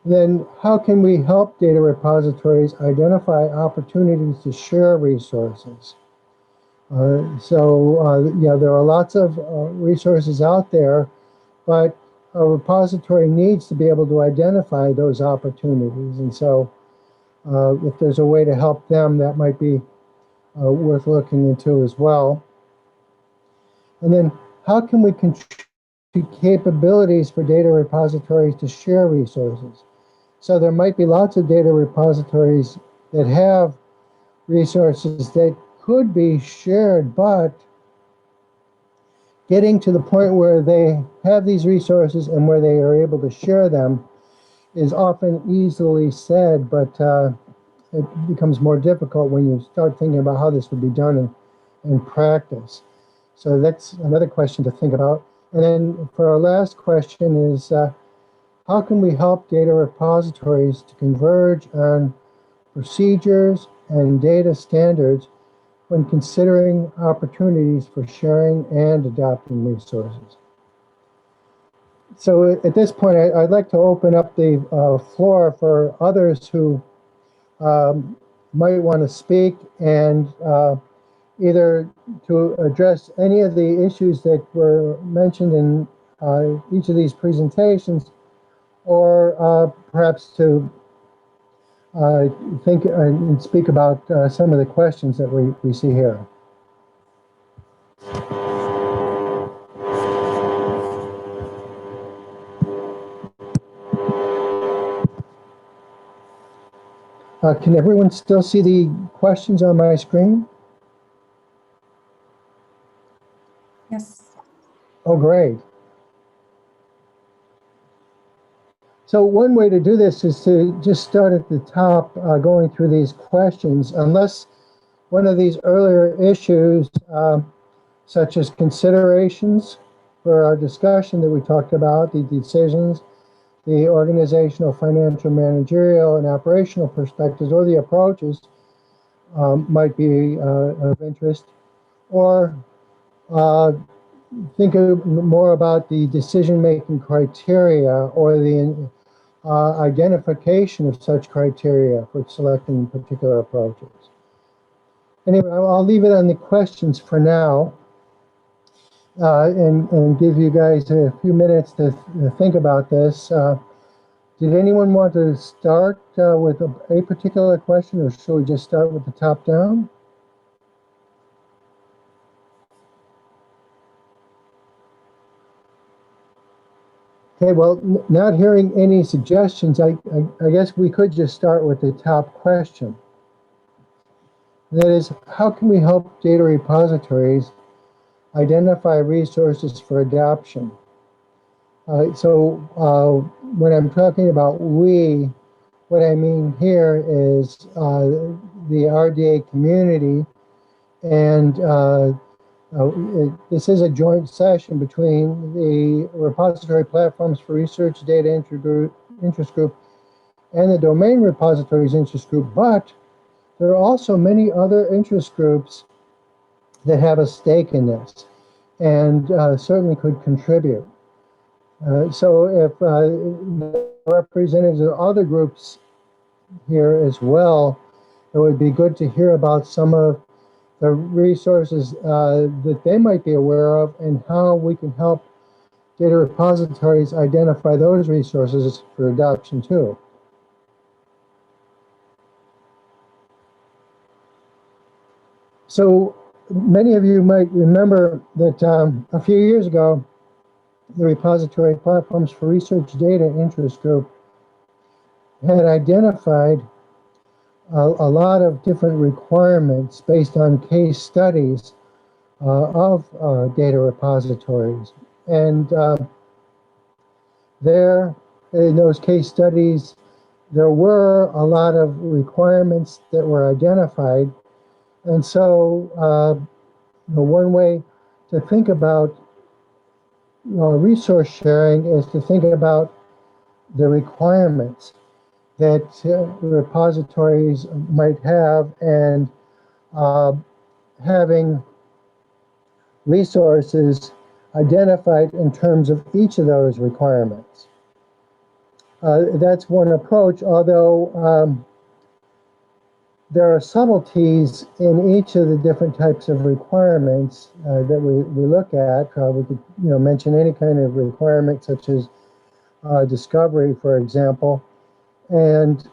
Then how can we help data repositories identify opportunities to share resources? Yeah, there are lots of resources out there, but a repository needs to be able to identify those opportunities. And so if there's a way to help them, that might be worth looking into as well. And then how can we contribute capabilities for data repositories to share resources? So there might be lots of data repositories that have resources that could be shared, but getting to the point where they have these resources and where they are able to share them is often easily said, but it becomes more difficult when you start thinking about how this would be done in practice. So that's another question to think about. And then for our last question is, how can we help data repositories to converge on procedures and data standards when considering opportunities for sharing and adopting resources? So at this point, I'd like to open up the floor for others who might want to speak and either to address any of the issues that were mentioned in each of these presentations, or perhaps to think and speak about some of the questions that we see here. Can everyone still see the questions on my screen? Yes. Oh, great. So one way to do this is to just start at the top, going through these questions, unless one of these earlier issues, such as considerations for our discussion that we talked about, the decisions, the organizational, financial, managerial, and operational perspectives, or the approaches might be of interest, or think more about the decision-making criteria or the identification of such criteria for selecting particular approaches. Anyway, I'll leave it on the questions for now and give you guys a few minutes to think about this. Did anyone want to start with a particular question, or should we just start with the top down? Okay, well, not hearing any suggestions, I guess we could just start with the top question. That is, how can we help data repositories identify resources for adoption? When I'm talking about we, what I mean here is the RDA community, and this is a joint session between the Repository Platforms for Research Data Interest Group and the Domain Repositories Interest Group, but there are also many other interest groups that have a stake in this and certainly could contribute. So if representatives of other groups here as well, it would be good to hear about some of the resources that they might be aware of and how we can help data repositories identify those resources for adoption too. So many of you might remember that a few years ago, the Repository Platforms for Research Data Interest Group had identified a lot of different requirements based on case studies of data repositories. And there, in those case studies, there were a lot of requirements that were identified. And so one way to think about resource sharing is to think about the requirements that repositories might have, and having resources identified in terms of each of those requirements. That's one approach, although there are subtleties in each of the different types of requirements that we look at. We could mention any kind of requirement such as discovery, for example. And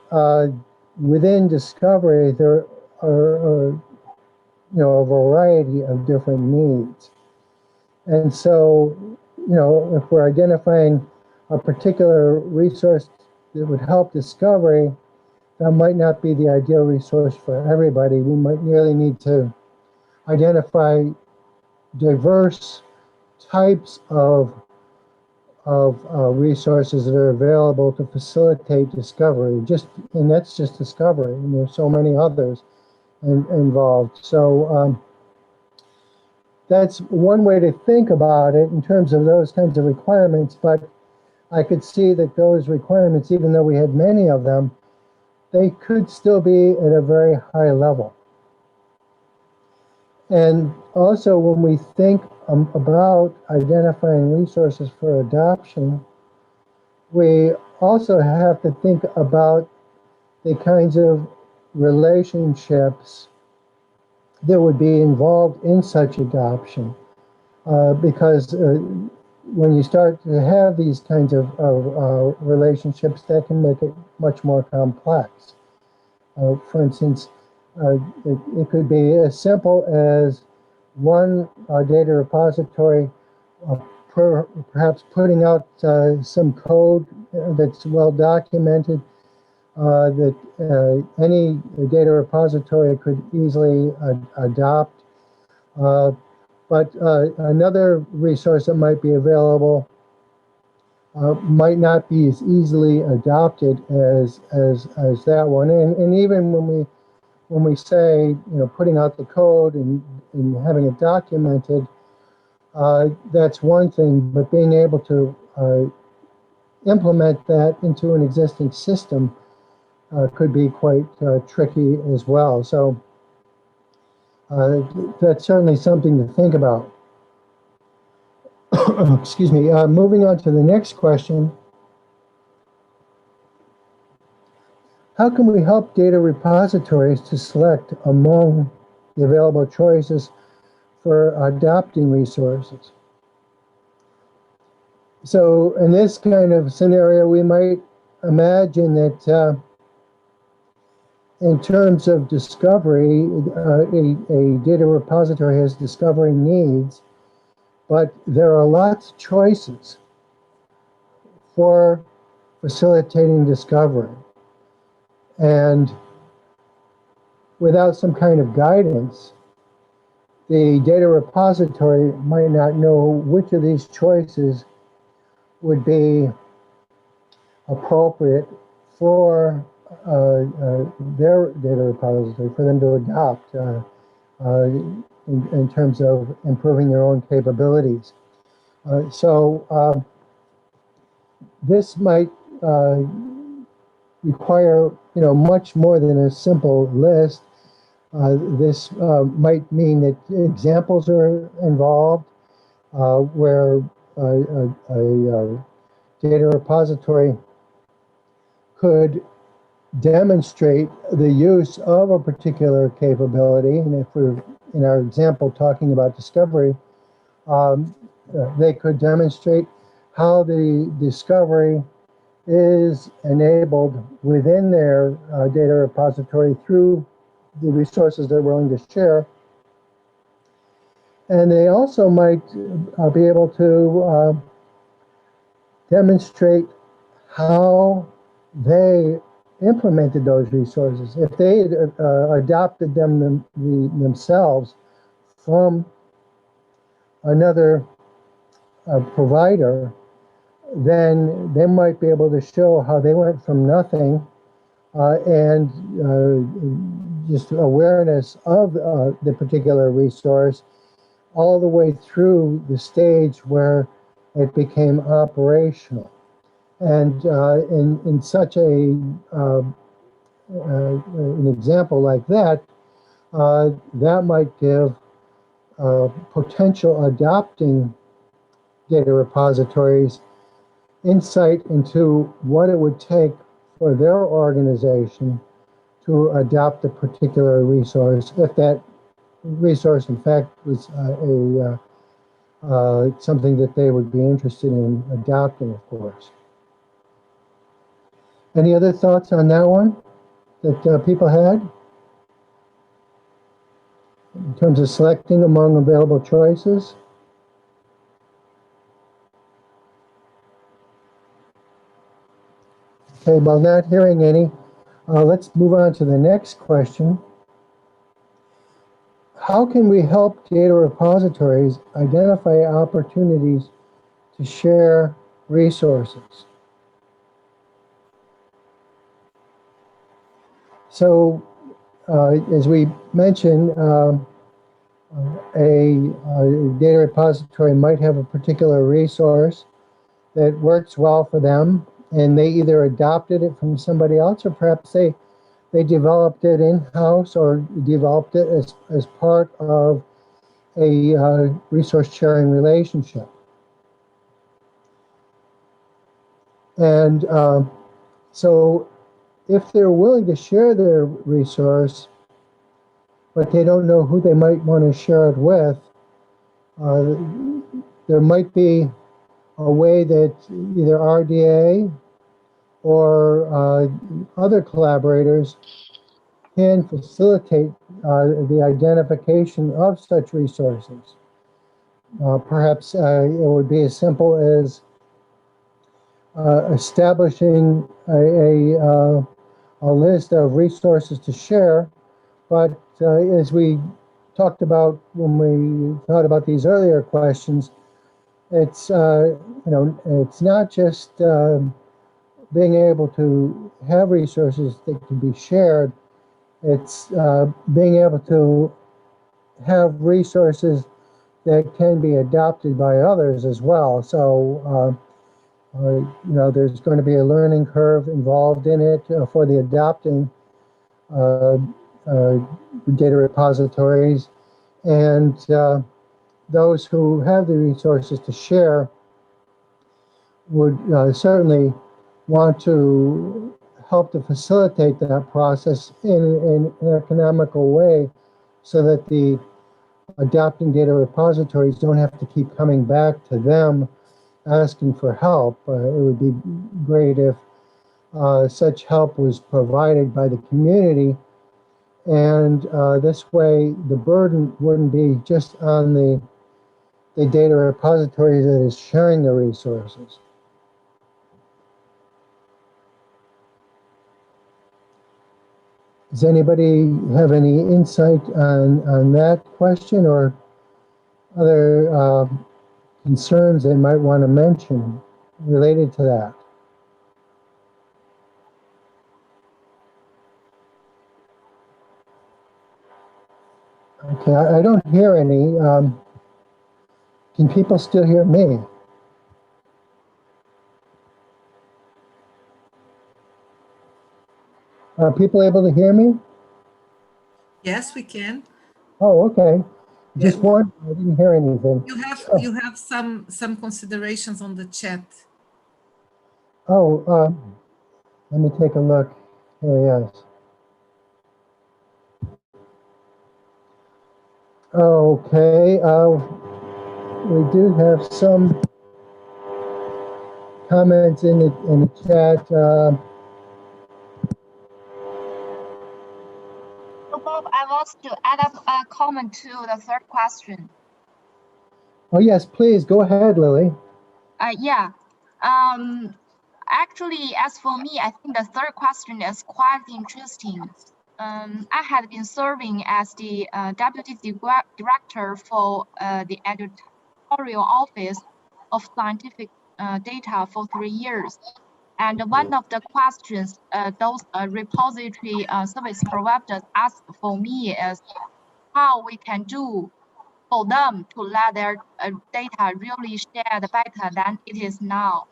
within discovery, there are a variety of different needs. And so, if we're identifying a particular resource that would help discovery, that might not be the ideal resource for everybody. We might really need to identify diverse types of resources that are available to facilitate discovery. And that's just discovery. And there's so many others involved. So that's one way to think about it in terms of those kinds of requirements. But I could see that those requirements, even though we had many of them, they could still be at a very high level. And also, when we think about identifying resources for adoption, we also have to think about the kinds of relationships that would be involved in such adoption. Because when you start to have these kinds of relationships, that can make it much more complex. For instance, it could be as simple as one data repository perhaps putting out some code that's well documented that any data repository could easily adopt. But another resource that might be available might not be as easily adopted as that one. And even when we say putting out the code and having it documented, that's one thing. But being able to implement that into an existing system could be quite tricky as well. So that's certainly something to think about. Excuse me. Moving on to the next question. How can we help data repositories to select among the available choices for adopting resources? So in this kind of scenario, we might imagine that in terms of discovery, a data repository has discovery needs, but there are lots of choices for facilitating discovery. And without some kind of guidance, the data repository might not know which of these choices would be appropriate for their data repository, for them to adopt in terms of improving their own capabilities. So this might require much more than a simple list. This might mean that examples are involved where a data repository could demonstrate the use of a particular capability. And if we're, in our example, talking about discovery, they could demonstrate how the discovery is enabled within their data repository through the resources they're willing to share. And they also might be able to demonstrate how they implemented those resources. If they adopted them themselves from another provider, then they might be able to show how they went from nothing and just awareness of the particular resource all the way through the stage where it became operational. And in such an example like that, that might give potential adopting data repositories insight into what it would take for their organization to adopt a particular resource, if that resource, in fact, was something that they would be interested in adopting, of course. Any other thoughts on that one that people had in terms of selecting among available choices? Okay, well, not hearing any, let's move on to the next question. How can we help data repositories identify opportunities to share resources? So, as we mentioned, a data repository might have a particular resource that works well for them, and they either adopted it from somebody else, or perhaps they developed it in-house or developed it as part of a resource sharing relationship. And so if they're willing to share their resource, but they don't know who they might want to share it with, there might be a way that either RDA or other collaborators can facilitate the identification of such resources. Perhaps it would be as simple as establishing a list of resources to share, but as we talked about when we thought about these earlier questions, it's it's not just being able to have resources that can be shared. It's being able to have resources that can be adopted by others as well. So, there's going to be a learning curve involved in it for the adopting data repositories, and those who have the resources to share would certainly want to help to facilitate that process in an economical way, so that the adopting data repositories don't have to keep coming back to them asking for help. It would be great if such help was provided by the community, and this way the burden wouldn't be just on the data repository that is sharing the resources. Does anybody have any insight on that question, or other concerns they might want to mention related to that? Okay, I don't hear any. Can people still hear me? Are people able to hear me? Yes, we can. Oh, okay. Yeah. Just one, I didn't hear anything. You have some considerations on the chat. Oh, let me take a look. Yes. Okay, we do have some comments in the chat. So Bob, I want to add up a comment to the third question. Oh yes, please go ahead, Lily. Yeah. Actually, as for me, I think the third question is quite interesting. I had been serving as the deputy director for the editorial office of scientific data for 3 years. And one of the questions those repository service providers ask for me is how we can do for them to let their data really shared better than it is now.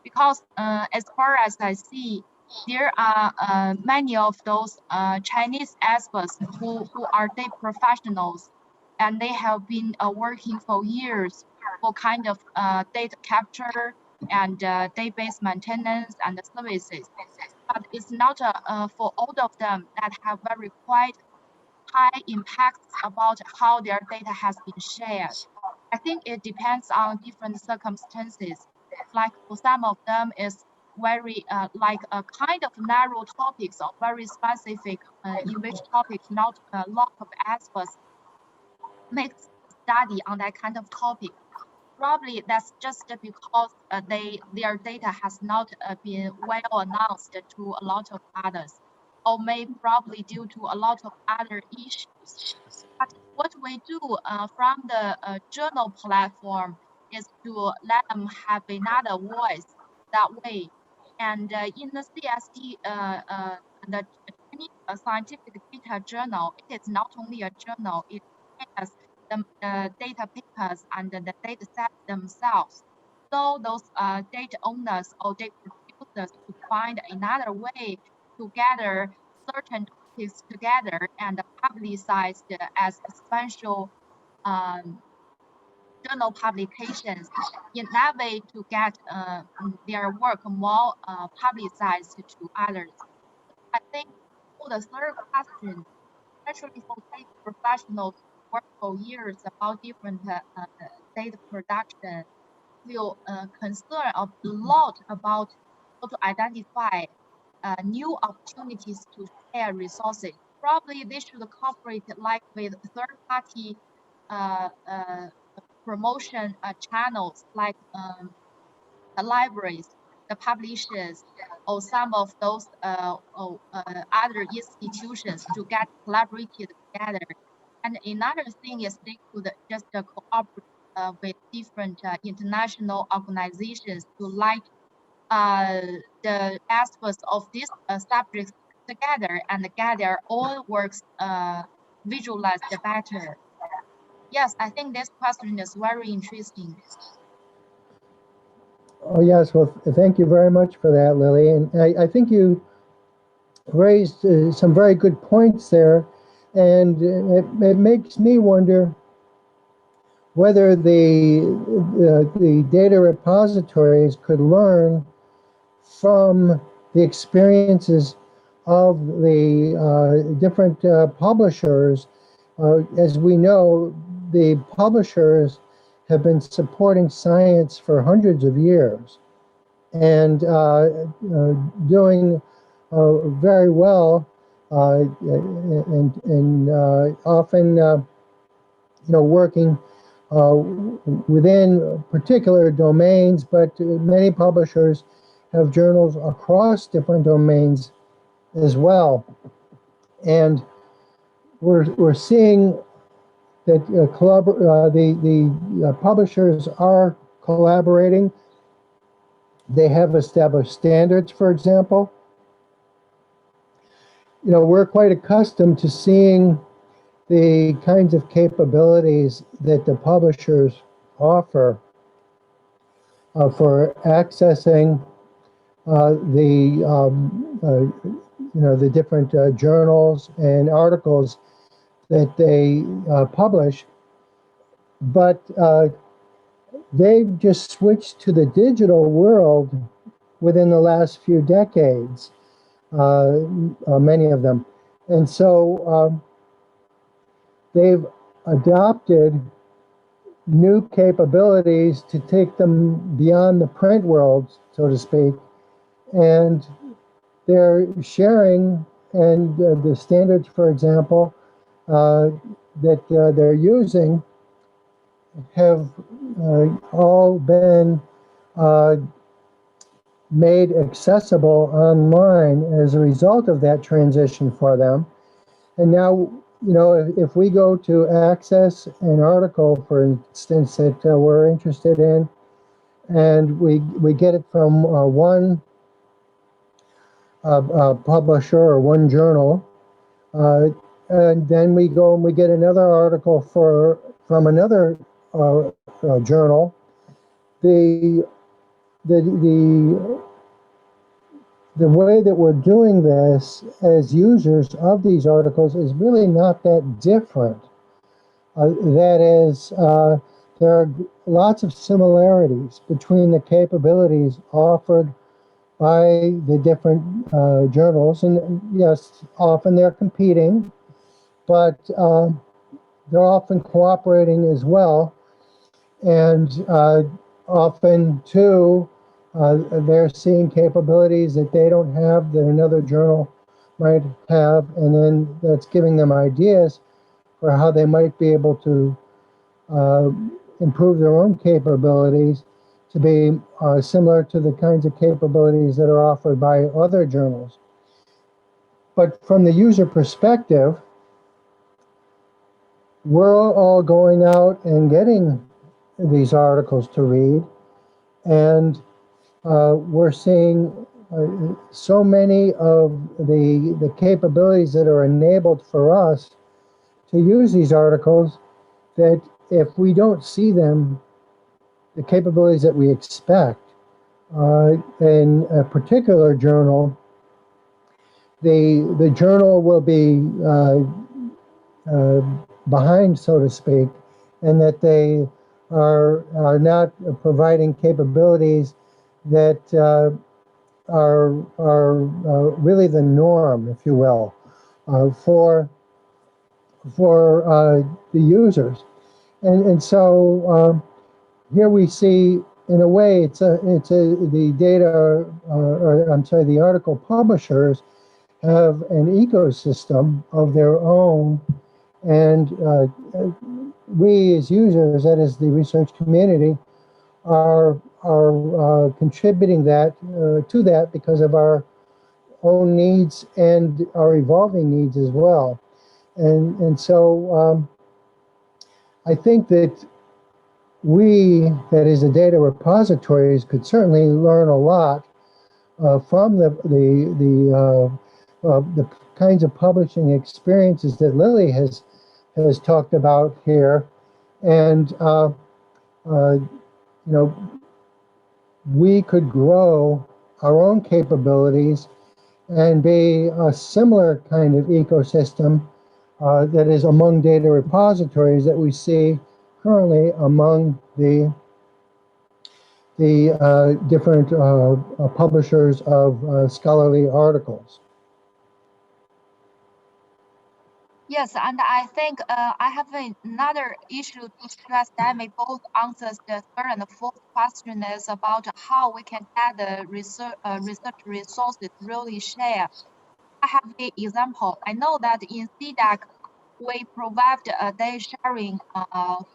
Because as far as I see, there are many of those Chinese experts who are data professionals, and they have been working for years for kind of data capture and database maintenance and services. But it's not for all of them that have very quite high impacts about how their data has been shared. I think it depends on different circumstances. Like for some of them, it's very like a kind of narrow topics or very specific in which topics not a lot of experts make study on that kind of topic. Probably that's just because their data has not been well announced to a lot of others, or maybe probably due to a lot of other issues. But what we do from the journal platform is to let them have another voice that way. And in the CST, the Chinese Scientific Data Journal, it is not only a journal, it has the data papers and the data sets themselves. So those data owners or data producers could find another way to gather certain topics together and publicized as special journal publications. In that way, to get their work more publicized to others. I think for the third question, especially for data professionals who work for years about different data production, will concern a lot about how to identify new opportunities to share resources. Probably they should cooperate like with third-party promotion channels like the libraries, the publishers, or some of those other institutions to get collaborated together. And another thing is they could just cooperate with different international organizations to light the aspects of these subjects together and get their own works visualized better. Yes, I think this question is very interesting. Oh, yes. Well, thank you very much for that, Lily. And I think you raised some very good points there. And it makes me wonder whether the data repositories could learn from the experiences of the different publishers. As we know, the publishers have been supporting science for hundreds of years and doing very well, and often working within particular domains, but many publishers have journals across different domains as well. And we're seeing that the publishers are collaborating. They have established standards, for example. We're quite accustomed to seeing the kinds of capabilities that the publishers offer for accessing the different journals and articles that they publish, but they've just switched to the digital world within the last few decades, many of them. And so they've adopted new capabilities to take them beyond the print world, so to speak, and they're sharing, and the standards, for example, that they're using have all been made accessible online as a result of that transition for them. And now, if we go to access an article, for instance, that we're interested in, and we get it from one publisher or one journal, and then we go and we get another article from another journal. The way that we're doing this as users of these articles is really not that different. That is, there are lots of similarities between the capabilities offered by the different journals. And yes, often they're competing, but they're often cooperating as well. And often, too, they're seeing capabilities that they don't have that another journal might have, and then that's giving them ideas for how they might be able to improve their own capabilities to be similar to the kinds of capabilities that are offered by other journals. But from the user perspective, we're all going out and getting these articles to read, and we're seeing so many of the capabilities that are enabled for us to use these articles that if we don't see them, the capabilities that we expect in a particular journal, the journal will be behind, so to speak, and that they are not providing capabilities that are really the norm, if you will, for the users. And so here we see, in a way, the data, or I'm sorry, the article publishers have an ecosystem of their own, and we as users, that is the research community, are contributing that to that because of our own needs and our evolving needs as well. And so I think that that is the data repositories, could certainly learn a lot from the kinds of publishing experiences that Lily has talked about here, and we could grow our own capabilities and be a similar kind of ecosystem that is among data repositories that we see currently among the different publishers of scholarly articles. Yes, and I think I have another issue to stress that may both answers the third and the fourth question is about how we can get the research resources really share. I have an example. I know that in CDAC, we provide data sharing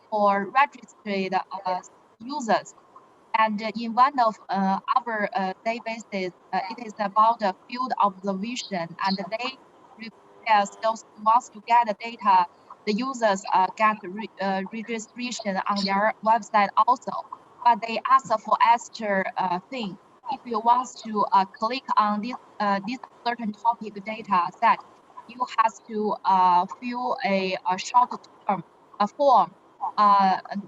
for registered users. And in one of our databases, it is about a field observation, and they request those who wants to get the data, the users get registration on their website also. But they ask for extra thing. If you want to click on this certain topic data set, you have to fill a short term form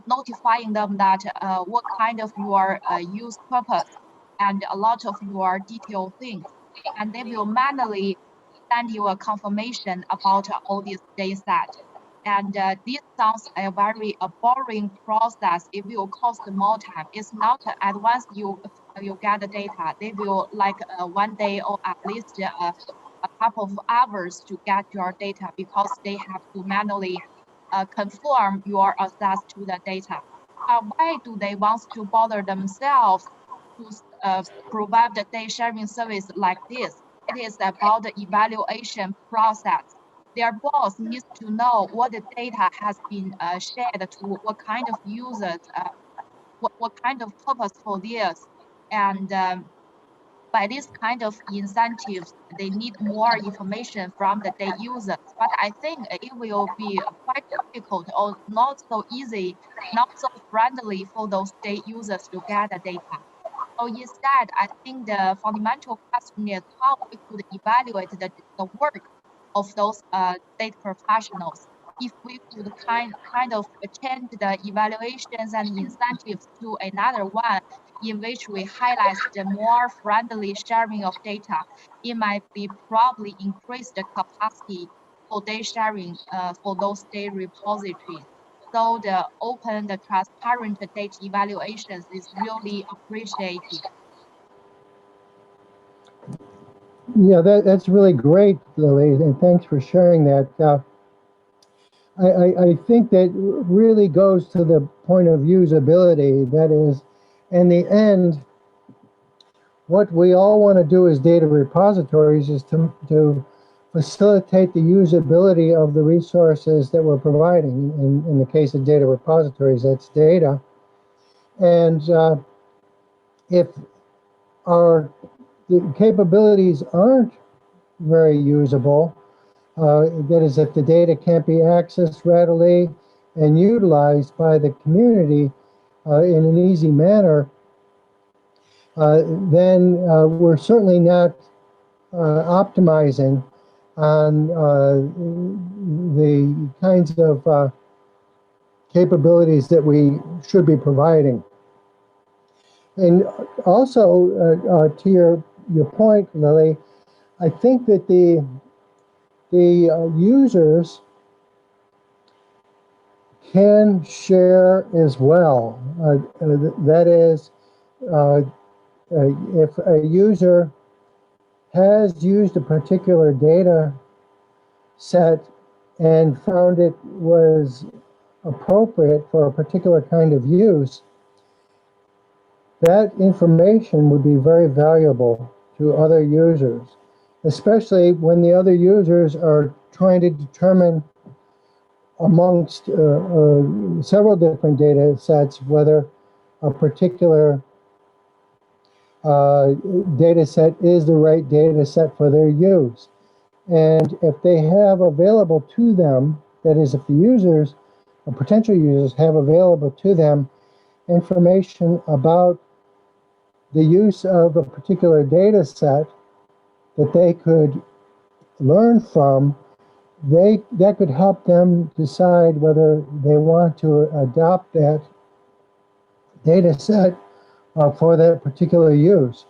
notifying them that what kind of your use purpose and a lot of your detailed things. And they will manually send you a confirmation about all these data set. And this sounds a very boring process. It will cost more time. It's not at once you get the data. They will like 1 day or at least a couple of hours to get your data because they have to manually confirm your access to the data. Why do they want to bother themselves to provide the data sharing service like this? It is about the evaluation process. Their boss needs to know what the data has been shared to what kind of users, what kind of purpose for this. And by this kind of incentives, they need more information from the data users. But I think it will be quite difficult or not so easy, not so friendly for those data users to get the data. So instead, I think the fundamental question is how we could evaluate the work of those data professionals. If we could kind of change the evaluations and incentives to another one in which we highlight the more friendly sharing of data, it might be probably increase the capacity for data sharing for those data repositories. So the open, the transparent data evaluations is really appreciated. Yeah, that's really great, Lily, and thanks for sharing that. I think that really goes to the point of usability. That is, in the end, what we all want to do as data repositories is to facilitate the usability of the resources that we're providing. In the case of data repositories, that's data. And if our the capabilities aren't very usable, that is, if the data can't be accessed readily and utilized by the community in an easy manner, then we're certainly not optimizing on the kinds of capabilities that we should be providing. And also, to your point, Lily, I think that the users can share as well. That is, if a user has used a particular data set and found it was appropriate for a particular kind of use, that information would be very valuable to other users, especially when the other users are trying to determine amongst several different data sets whether a particular data set is the right data set for their use. And if they have available to them, that is, if the users or potential users have available to them information about the use of a particular data set that they could learn from, that could help them decide whether they want to adopt that data set for that particular use.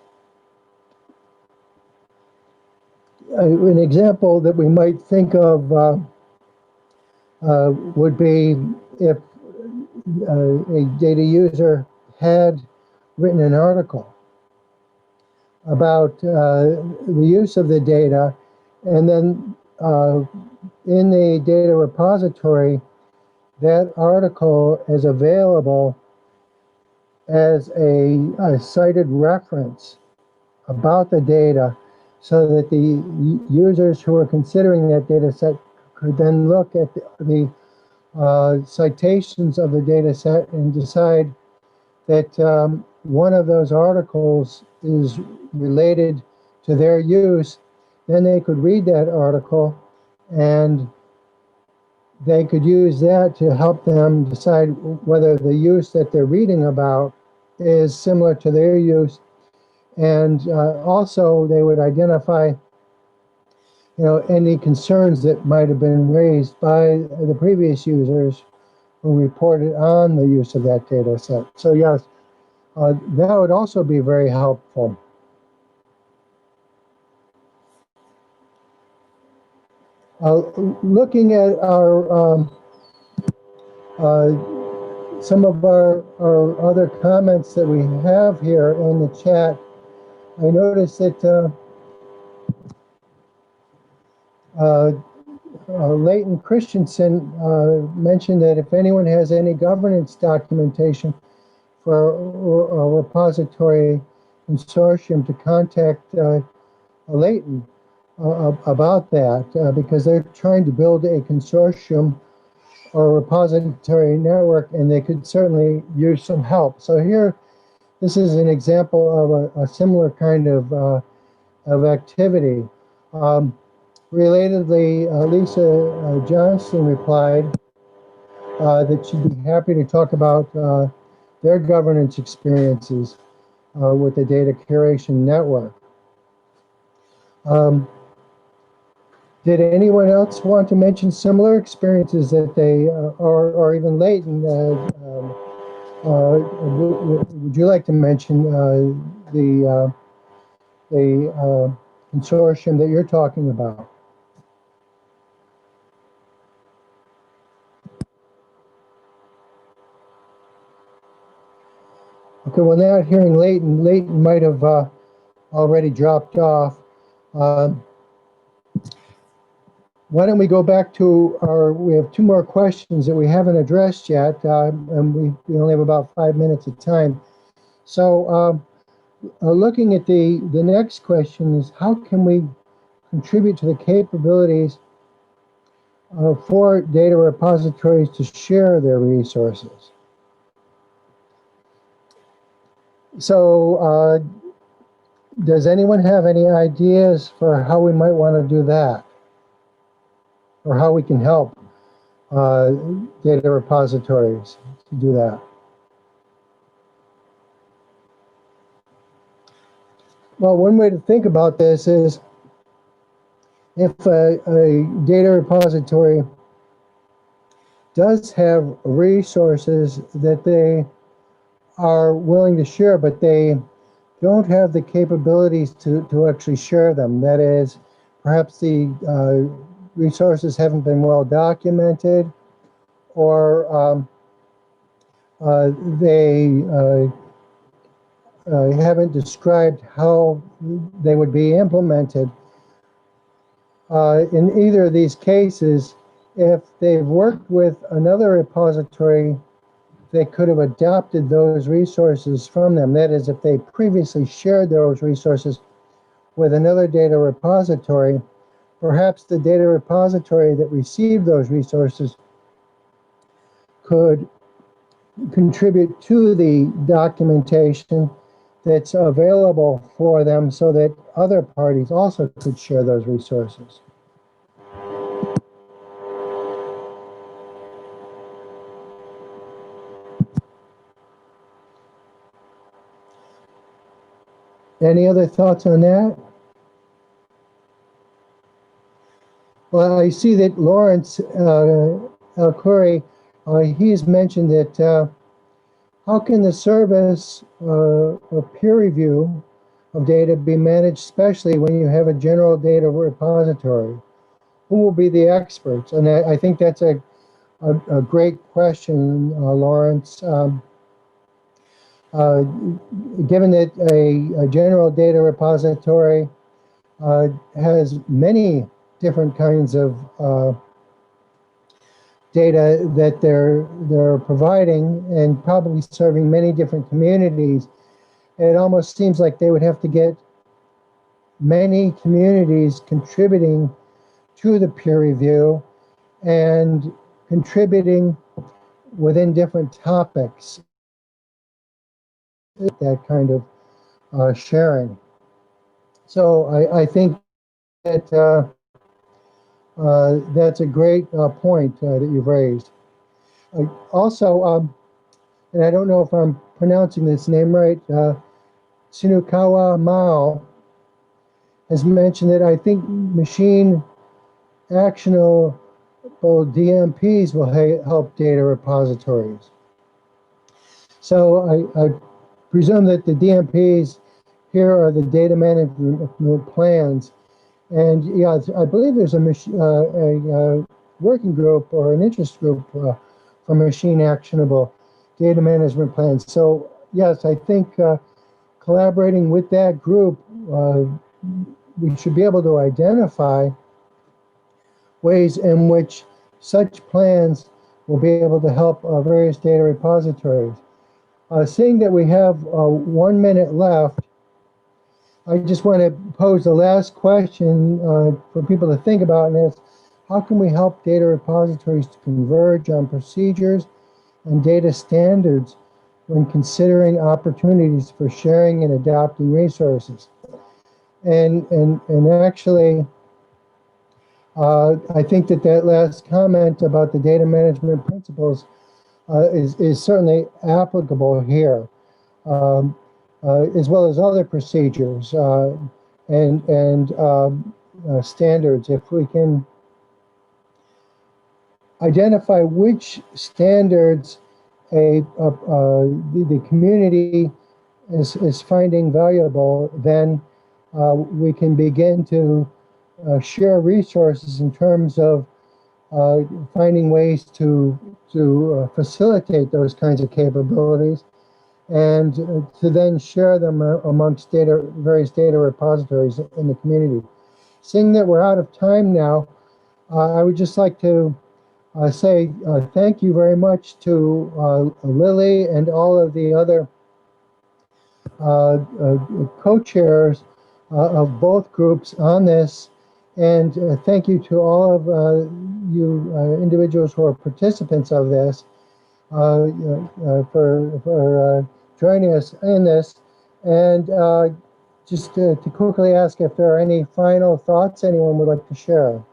An example that we might think of would be if a data user had written an article about the use of the data, and then in the data repository, that article is available as a cited reference about the data, so that the users who are considering that data set could then look at the citations of the data set and decide that one of those articles is related to their use. Then they could read that article and they could use that to help them decide whether the use that they're reading about is similar to their use. And also they would identify any concerns that might have been raised by the previous users who reported on the use of that data set. So yes, that would also be very helpful. Looking at our some of our other comments that we have here in the chat, I noticed that Leighton Christensen mentioned that if anyone has any governance documentation for a repository consortium, to contact Leighton about that, because they're trying to build a consortium or repository network, and they could certainly use some help. So here, this is an example of a similar kind of activity. Relatedly, Lisa Johnston replied that she'd be happy to talk about their governance experiences with the data curation network. Did anyone else want to mention similar experiences that they, or even Leighton, would you like to mention the consortium that you're talking about? Okay, well, now hearing Leighton. Leighton might have already dropped off. Um, Why don't we go back to we have two more questions that we haven't addressed yet, and we only have about 5 minutes of time. So looking at the next question is, how can we contribute to the capabilities for data repositories to share their resources? So does anyone have any ideas for how we might want to do that? Or how we can help data repositories to do that? Well, one way to think about this is if a data repository does have resources that they are willing to share, but they don't have the capabilities to actually share them. That is, perhaps the resources haven't been well documented, or they haven't described how they would be implemented. In either of these cases, if they've worked with another repository, they could have adopted those resources from them. That is, if they previously shared those resources with another data repository, perhaps the data repository that received those resources could contribute to the documentation that's available for them so that other parties also could share those resources. Any other thoughts on that? Well, I see that Lawrence El-Khoury, he's mentioned that how can the service of peer review of data be managed, especially when you have a general data repository? Who will be the experts? And I think that's a great question, Lawrence. Given that a general data repository has many different kinds of data that they're providing and probably serving many different communities, it almost seems like they would have to get many communities contributing to the peer review and contributing within different topics, that kind of sharing. So I think that that's a great point that you've raised. Also, and I don't know if I'm pronouncing this name right, Sinukawa Mao has mentioned that I think machine actionable DMPs will help data repositories. So I presume that the DMPs here are the data management plans. And yeah, I believe there's a working group or an interest group for machine actionable data management plans. So yes, I think collaborating with that group, we should be able to identify ways in which such plans will be able to help various data repositories. Seeing that we have 1 minute left, I just want to pose the last question for people to think about, and that's, how can we help data repositories to converge on procedures and data standards when considering opportunities for sharing and adopting resources? And actually, I think that last comment about the data management principles is certainly applicable here, as well as other procedures and standards. If we can identify which standards the community is finding valuable, then we can begin to share resources in terms of finding ways to facilitate those kinds of capabilities. and to then share them amongst various data repositories in the community. Seeing that we're out of time now, I would just like to say thank you very much to Lily and all of the other co-chairs of both groups on this, and thank you to all of you individuals who are participants of this for joining us in this. And just to quickly ask if there are any final thoughts anyone would like to share.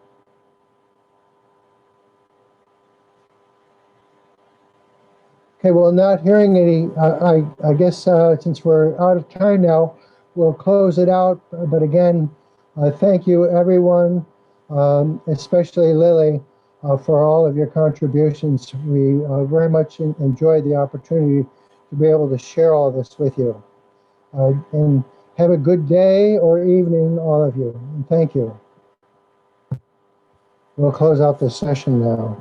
Okay, well, not hearing any, I guess since we're out of time now, we'll close it out. But again, thank you, everyone, especially Lily, for all of your contributions. We very much enjoyed the opportunity to be able to share all this with you. And have a good day or evening, all of you. And thank you. We'll close out this session now.